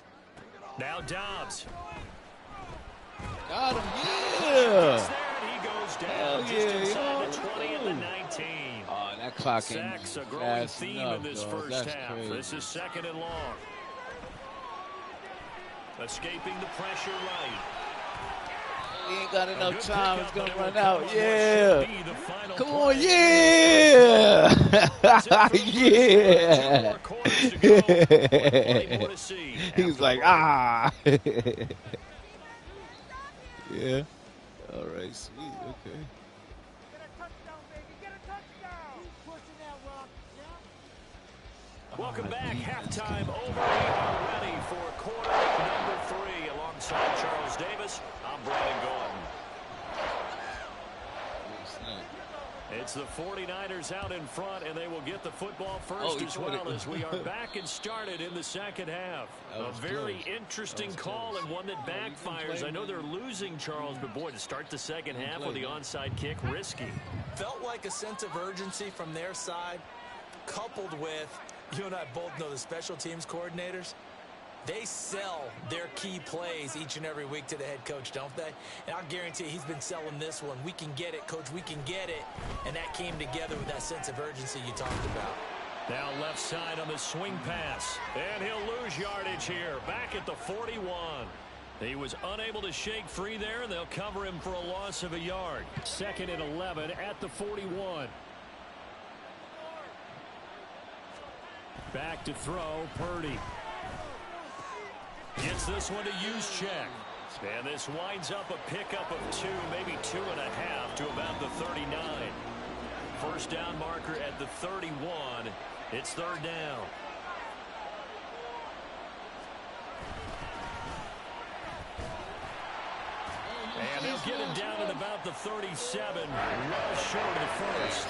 Now Dobbs. Got him, Gets yeah. there, and he goes down Hell just yeah, inside the yo. 20 and the 19. Oh, that clock ain't Sacks a growing fast theme enough, in this dog. first That's half. crazy. This is second and long. Escaping the pressure right. We ain't got enough good time. pickup, It's going but to it run will out. come on what Yeah. should be the final Come play. on, yeah. Two more quarters to go. Plenty more Yeah. to see He's after like, the break. ah. Yeah. All right, sweet. Okay. Get a touchdown, baby. Get a touchdown. Keep pushing that rock. Yeah. Welcome back. Halftime over. We are ready for quarter number 3. Alongside Charles Davis, I'm Brandon Gordon. It's the 49ers out in front, and they will get the football first as well as we are back and started in the second half. A very interesting call and one that backfires. I know they're losing, Charles, but boy, to start the second half with the onside kick, risky. Felt like a sense of urgency from their side, coupled with, you and I both know the special teams coordinators. They sell their key plays each and every week to the head coach, don't they? And I'll guarantee he's been selling this one. We can get it, coach, we can get it. And that came together with that sense of urgency you talked about. Now left side on the swing pass. And he'll lose yardage here. Back at the 41. He was unable to shake free there, and they'll cover him for a loss of a yard. Second and 11 at the 41. Back to throw, Purdy. Gets this one to Juszczyk. And this winds up a pickup of 2, maybe 2.5 to about the 39. First down marker at the 31. It's third down. And they'll get him down at about the 37, well short of the first.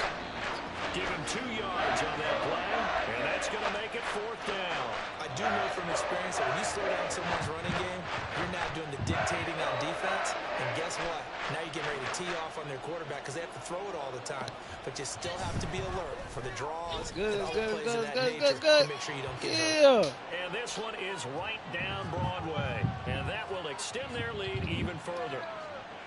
Give him 2 yards on that play, and that's going to make it fourth down. I do know from experience that when you slow down someone's running game, you're now doing the dictating on defense. And guess what? Now you're getting ready to tee off on their quarterback because they have to throw it all the time. But you still have to be alert for the draws and all the plays of that nature to make sure you don't get hurt. And this one is right down Broadway. And that will extend their lead even further.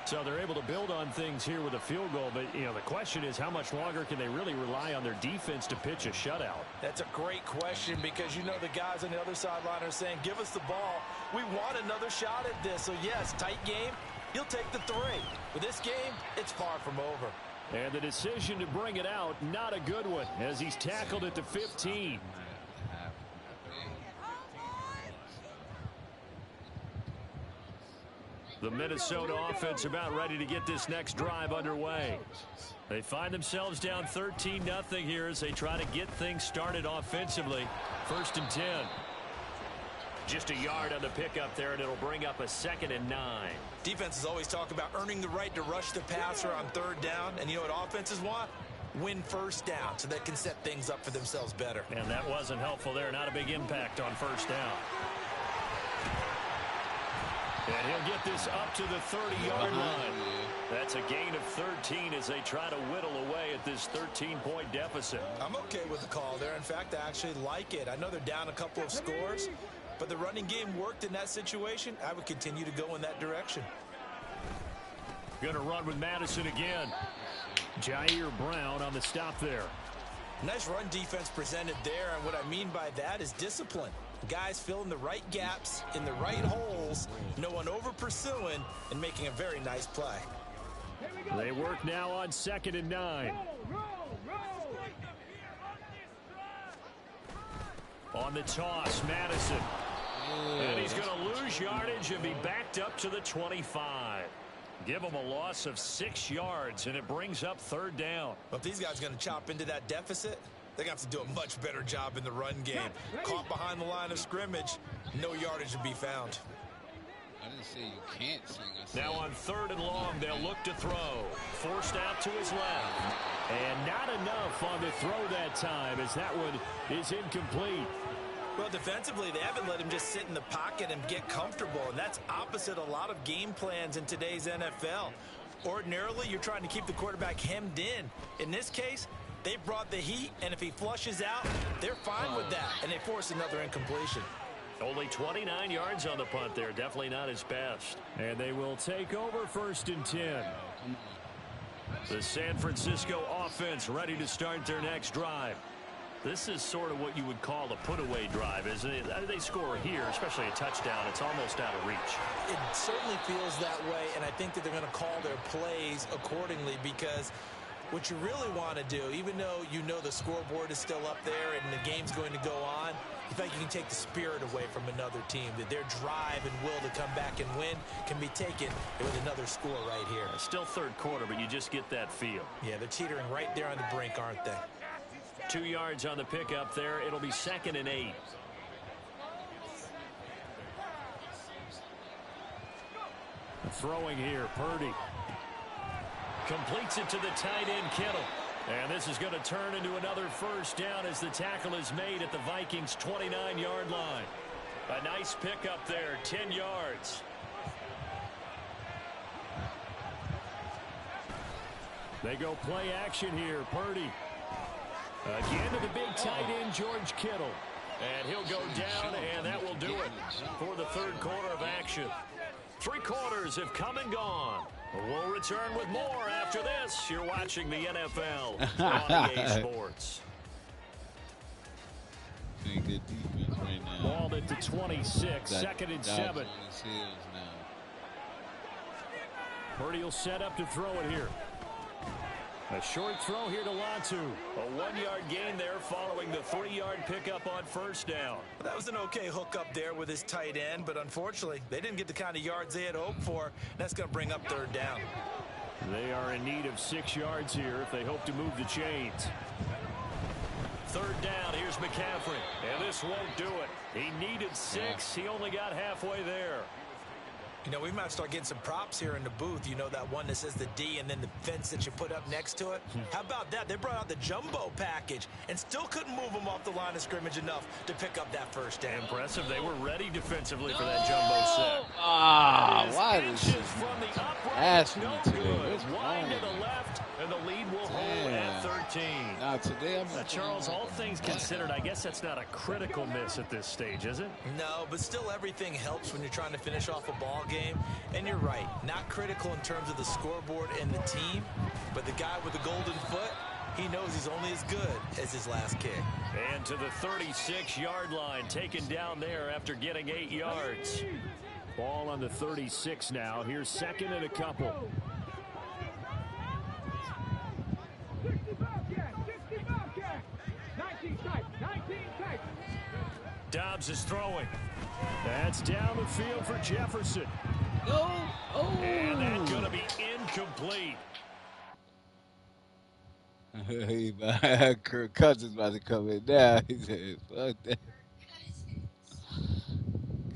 So they're able to build on things here with a field goal, but you know the question is how much longer can they really rely on their defense to pitch a shutout? That's a great question because you know the guys on the other sideline are saying, give us the ball. We want another shot at this. So yes, tight game. He'll take the 3. With this game, it's far from over. And the decision to bring it out, not a good one, as he's tackled at the 15. The Minnesota offense about ready to get this next drive underway. They find themselves down 13-0 here as they try to get things started offensively. First and 10. Just a yard on the pickup there, and it'll bring up a 2nd and 9. Defenses always talk about earning the right to rush the passer on third down. And you know what offenses want? Win first down so they can set things up for themselves better. And that wasn't helpful there. Not a big impact on first down. And he'll get this up to the 30-yard line. That's a gain of 13 as they try to whittle away at this 13-point deficit. I'm okay with the call there. In fact, I actually like it. I know they're down a couple of scores, but the running game worked in that situation. I would continue to go in that direction. Going to run with Madison again. Jair Brown on the stop there. Nice run defense presented there, and what I mean by that is discipline. Guys filling the right gaps in the right holes, no one over pursuing, and making a very nice play. They work now on 2nd and 9. On the toss, Madison. And he's going to lose yardage and be backed up to the 25. Give him a loss of 6 yards, and it brings up 3rd down. But if these guys are going to chop into that deficit, they're going to have to do a much better job in the run game. Caught behind the line of scrimmage, no yardage to be found. I didn't say you can't sing. I said Now on 3rd and long, they'll look to throw. Forced out to his left. And not enough on the throw that time as that one is incomplete. Well, defensively, they haven't let him just sit in the pocket and get comfortable, and that's opposite a lot of game plans in today's NFL. Ordinarily, you're trying to keep the quarterback hemmed in. In this case, they brought the heat, and if he flushes out, they're fine with that, and they force another incompletion. Only 29 yards on the punt there. Definitely not his best. And they will take over 1st and 10. The San Francisco offense ready to start their next drive. This is sort of what you would call a put-away drive, isn't it? They score here, especially a touchdown. It's almost out of reach. It certainly feels that way, and I think that they're going to call their plays accordingly because what you really want to do, even though you know the scoreboard is still up there and the game's going to go on, you think you can take the spirit away from another team, that their drive and will to come back and win can be taken with another score right here. It's still 3rd quarter, but you just get that feel. Yeah, they're teetering right there on the brink, aren't they? 2 yards on the pickup there. It'll be 2nd and 8. Throwing here, Purdy. Completes it to the tight end, Kittle. And this is going to turn into another 1st down as the tackle is made at the Vikings' 29-yard line. A nice pickup there, 10 yards. They go play action here, Purdy. Again to the big tight end, George Kittle. And he'll go down, and that will do it for the 3rd quarter of action. 3 quarters have come and gone. We'll return with more after this. You're watching the NFL on EA Sports. Pretty good defense right now. Ball at the 26, 2nd and 7. Purdy will set up to throw it here. A short throw here to Latu. A 1-yard gain there following the 3-yard pickup on 1st down. That was an okay hook up there with his tight end, but unfortunately, they didn't get the kind of yards they had hoped for. That's going to bring up 3rd down. They are in need of 6 yards here if they hope to move the chains. 3rd down, here's McCaffrey. And this won't do it. He needed 6. He only got halfway there. You know, we might start getting some props here in the booth. You know, that one that says the D and then the fence that you put up next to it. How about that? They brought out the jumbo package and still couldn't move them off the line of scrimmage enough to pick up that 1st down. Impressive. They were ready defensively for that jumbo set. Why is inches from the upright. No good. Wide to the left, and the lead will hold at 13. Now today, Charles, all things considered, I guess that's not a critical miss at this stage, is it? No, but still everything helps when you're trying to finish off a ball game. And you're right, not critical in terms of the scoreboard and the team, but the guy with the golden foot, he knows he's only as good as his last kick. And to the 36-yard line, taken down there after getting 8 yards. Ball on the 36 now. Here's 2nd and a couple. Dobbs is throwing. That's down the field for Jefferson. And that's going to be incomplete. Kirk Cousins about to come in now. He said, fuck that.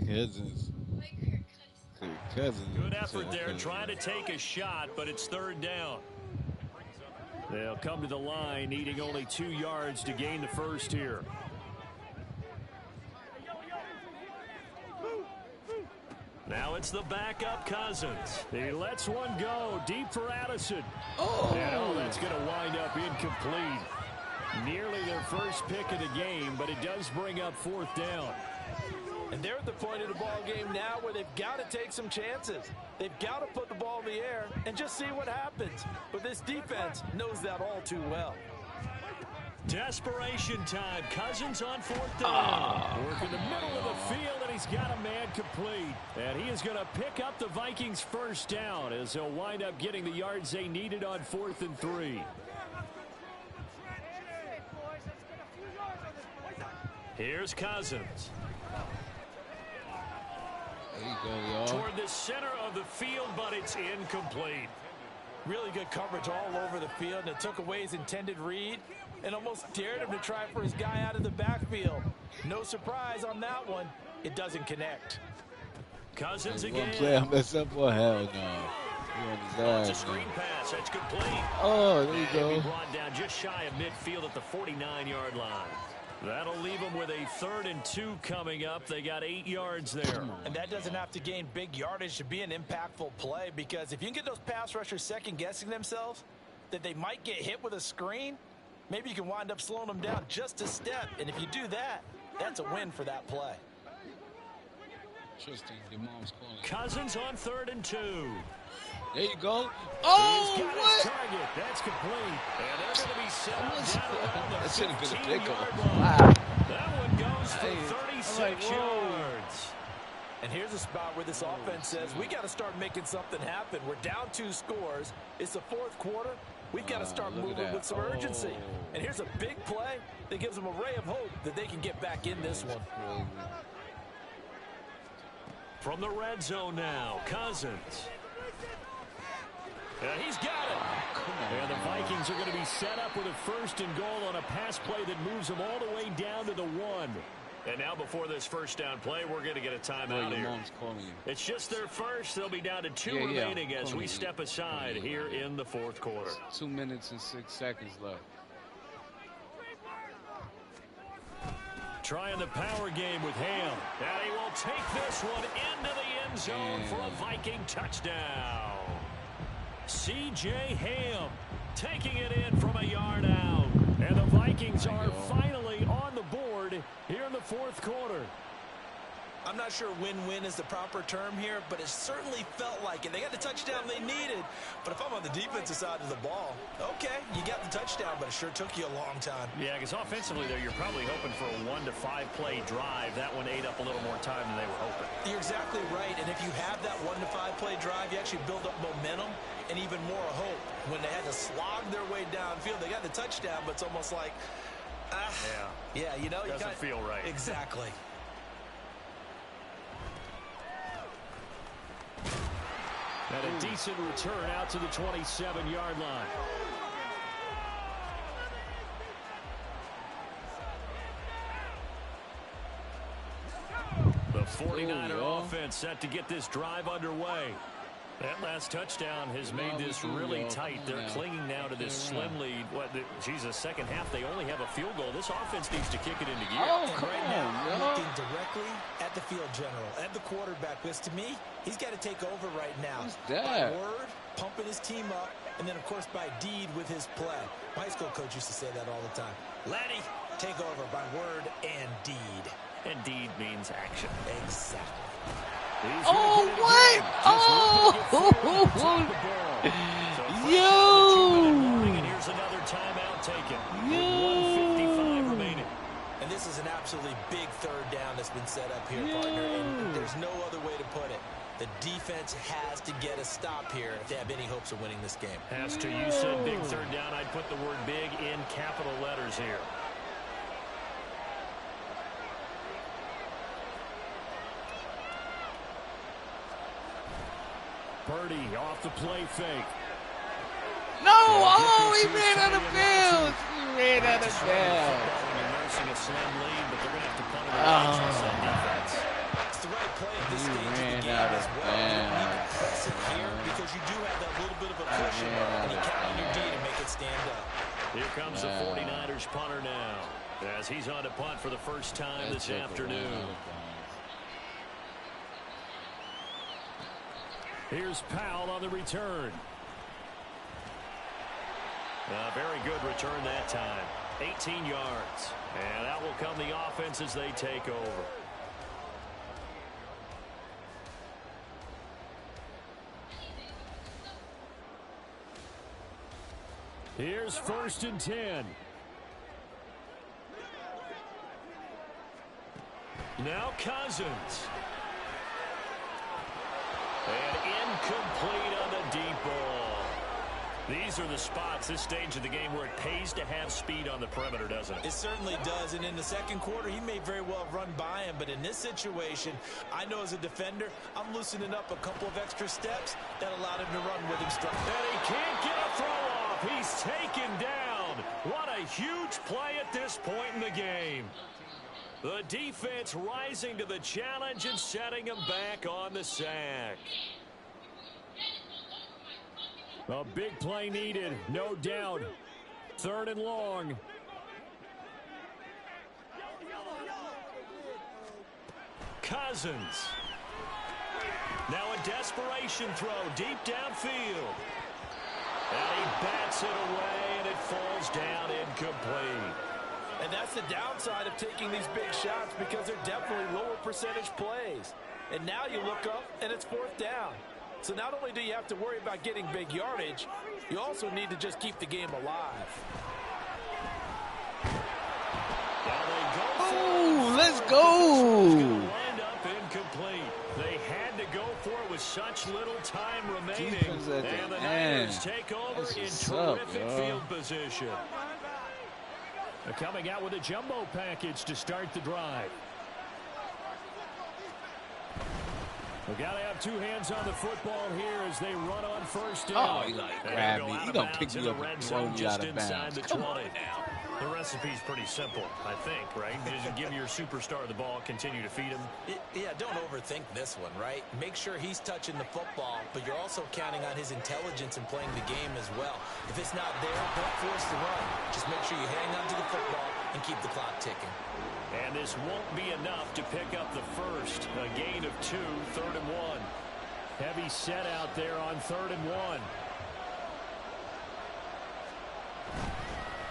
Cousins. Kirk Cousins. Good effort there, trying to take a shot, but it's 3rd down. They'll come to the line, needing only 2 yards to gain the 1st here. Now it's the backup Cousins. He lets one go deep for Addison. Oh, And that's going to wind up incomplete. Nearly their first pick of the game, but it does bring up 4th down. And they're at the point of the ball game now where they've got to take some chances. They've got to put the ball in the air and just see what happens. But this defense knows that all too well. Desperation time. Cousins on 4th down. Work in the middle of the field, and he's got a man complete. And he is going to pick up the Vikings' 1st down as he'll wind up getting the yards they needed on 4th and 3. Here's Cousins. There you go, y'all. Toward the center of the field, but it's incomplete. Really good coverage all over the field, and it took away his intended read and almost dared him to try for his guy out of the backfield. No surprise on that one. It doesn't connect. Cousins One again. play I mess up, or hell no. It's a screen pass. That's complete. Oh, there you And go. he brought down just shy of midfield at the 49-yard line. That'll leave them with a 3rd and 2 coming up. They got 8 yards there. And that doesn't have to gain big yardage to be an impactful play, because if you can get those pass rushers second-guessing themselves that they might get hit with a screen, maybe you can wind up slowing them down just a step. And if you do that, that's a win for that play. Tristan, your mom's calling. Cousins on 3rd and 2. There you go. He's Oh, got his what? target. That's complete. And they're going to be set up down around the That should have been a pickle. 15-yard line. Wow. That one goes for Hey, 36 I'm like, whoa. yards. And here's a spot where this offense says, we got to start making something happen. We're down 2 scores. It's the 4th quarter. We've got to start look at moving that. with some urgency. Oh. And here's a big play that gives them a ray of hope that they can get back in this one. From the red zone now, Cousins. And he's got it. And the Vikings are going to be set up with a 1st and goal on a pass play that moves them all the way down to the 1. And now before this 1st down play, we're going to get a timeout Your here. mom's calling you. It's just their first. They'll be down to 2 remaining as we step aside here in the 4th quarter. 2 minutes and 6 seconds left. Trying the power game with Ham. And he will take this one into the end zone for a Viking touchdown. C.J. Ham taking it in from a yard out. And the Vikings are finally on the board here in the 4th quarter. I'm not sure win-win is the proper term here, but it certainly felt like it. They got the touchdown they needed, but if I'm on the defensive side of the ball, okay, you got the touchdown, but it sure took you a long time. Yeah, because offensively, there, you're probably hoping for a 1 to 5 play drive. That one ate up a little more time than they were hoping. You're exactly right, and if you have that 1 to 5 play drive, you actually build up momentum and even more hope. When they had to slog their way downfield, they got the touchdown, but it's almost like, yeah, you know, doesn't feel right. Exactly. And a decent return out to the 27-yard line. The 49er offense set to get this drive underway. That last touchdown has made this really tight. They're clinging now to this slim lead. Jesus, second half, they only have a field goal. This offense needs to kick it into gear. Oh, come on, looking directly at the field general, at the quarterback, because to me, he's got to take over right now. Who's that? By word, pumping his team up, and then, of course, by deed with his play. My high school coach used to say that all the time. Laddie, take over by word and deed. And deed means action. Exactly. Oh, what? Oh, yo! And here's another timeout taken. With 1:55 remaining. And this is an absolutely big 3rd down that's been set up here, partner. And there's no other way to put it. The defense has to get a stop here if they have any hopes of winning this game. Has to. You said big 3rd down. I'd put the word big in capital letters here. Purdy off the play fake. No! Oh, he ran out of bounds! He ran out of bounds. Nursing a slim lead, but they're going to have to punt it on defense. It's the right play at this stage of the game as well. You don't need to press it here because you do have that little bit of a cushion, and you count on your D to make it stand up. Here comes the 49ers punter now, as he's on to punt for the first time this afternoon. Here's Powell on the return. A very good return that time. 18 yards. And out will come the offense as they take over. Here's 1st and 10. Now Cousins. And incomplete on the deep ball. These are the spots, this stage of the game, where it pays to have speed on the perimeter, doesn't it? It certainly does, and in the second quarter, he may very well have run by him, but in this situation, I know as a defender, I'm loosening up a couple of extra steps that allowed him to run with him strong. And he can't get a throw off. He's taken down. What a huge play at this point in the game. The defense rising to the challenge and setting him back on the sack. A big play needed, no doubt. 3rd and long. Cousins. Now a desperation throw deep downfield. And he bats it away, and it falls down incomplete. And that's the downside of taking these big shots, because they're definitely lower percentage plays. And now you look up, and it's 4th down. So not only do you have to worry about getting big yardage, you also need to just keep the game alive. Oh, let's go. Wind up incomplete. They had to go for it with such little time remaining. And the Niners take over in terrific field position. They're coming out with a jumbo package to start the drive. We've got to have two hands on the football here as they run on 1st down. Oh, he gonna grab me. He gonna pick me up and throw me out of bounds. Come on now. The recipe's pretty simple, I think, right? Just give your superstar the ball, continue to feed him. Yeah, don't overthink this one, right? Make sure he's touching the football, but you're also counting on his intelligence in playing the game as well. If it's not there, don't force the run. Just make sure you hang on to the football and keep the clock ticking. And this won't be enough to pick up the first. A gain of 2, 3rd and 1. Heavy set out there on 3rd and 1.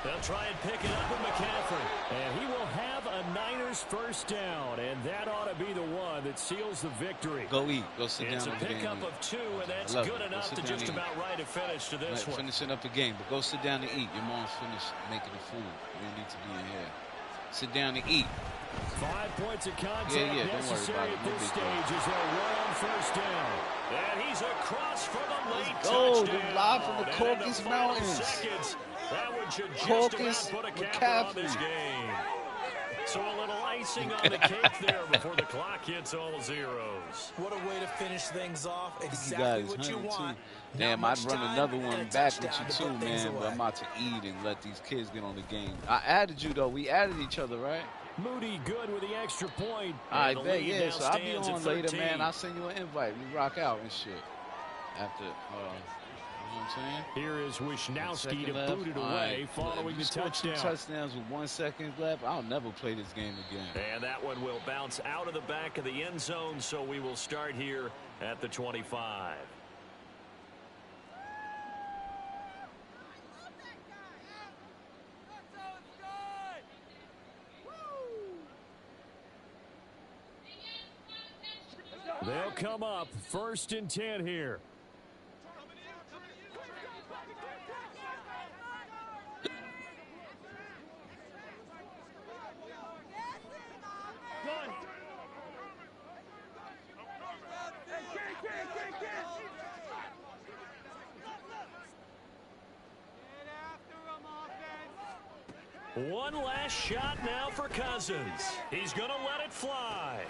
They'll try and pick it up with McCaffrey. And he will have a Niners 1st down, and that ought to be the one that seals the victory. Go eat. Go sit down. It's a pickup of 2, and that's good enough to just about write a finish to this one. Finishing up the game, but go sit down and eat. Your mom's finished making the food. You don't need to be in here. Sit down and eat. 5 points of contact Don't necessary worry about at this stage as they'll run on 1st down. And he's across for the late touchdown. touchdown. Live from the Caucasus Mountains. Seconds, that one should just Caucasus about put a capper on this game. So a little icing on the cake there before the clock hits all zeros. What a way to finish things off. Exactly what you want. Damn, I'd run another one back with you too, man, but I'm about to eat and let these kids get on the game. I added you, though. We added each other, right? Moody good with the extra point. I bet, yeah, so I'll be on later, man. I'll send you an invite. We rock out and shit. After, you know what I'm saying? Here is Wisnowski to boot it away following the touchdown. 2 touchdowns with 1 second left. I'll never play this game again. And that one will bounce out of the back of the end zone, so we will start here at the 25. They'll come up 1st and 10 here. One last shot now for Cousins. He's going to let it fly.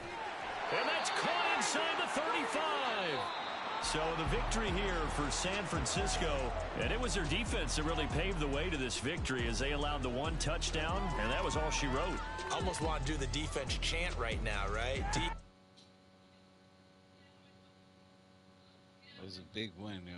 And that's caught inside the 35. So the victory here for San Francisco, and it was their defense that really paved the way to this victory as they allowed the 1 touchdown, and that was all she wrote. I almost want to do the defense chant right now, right? It was a big win, yo.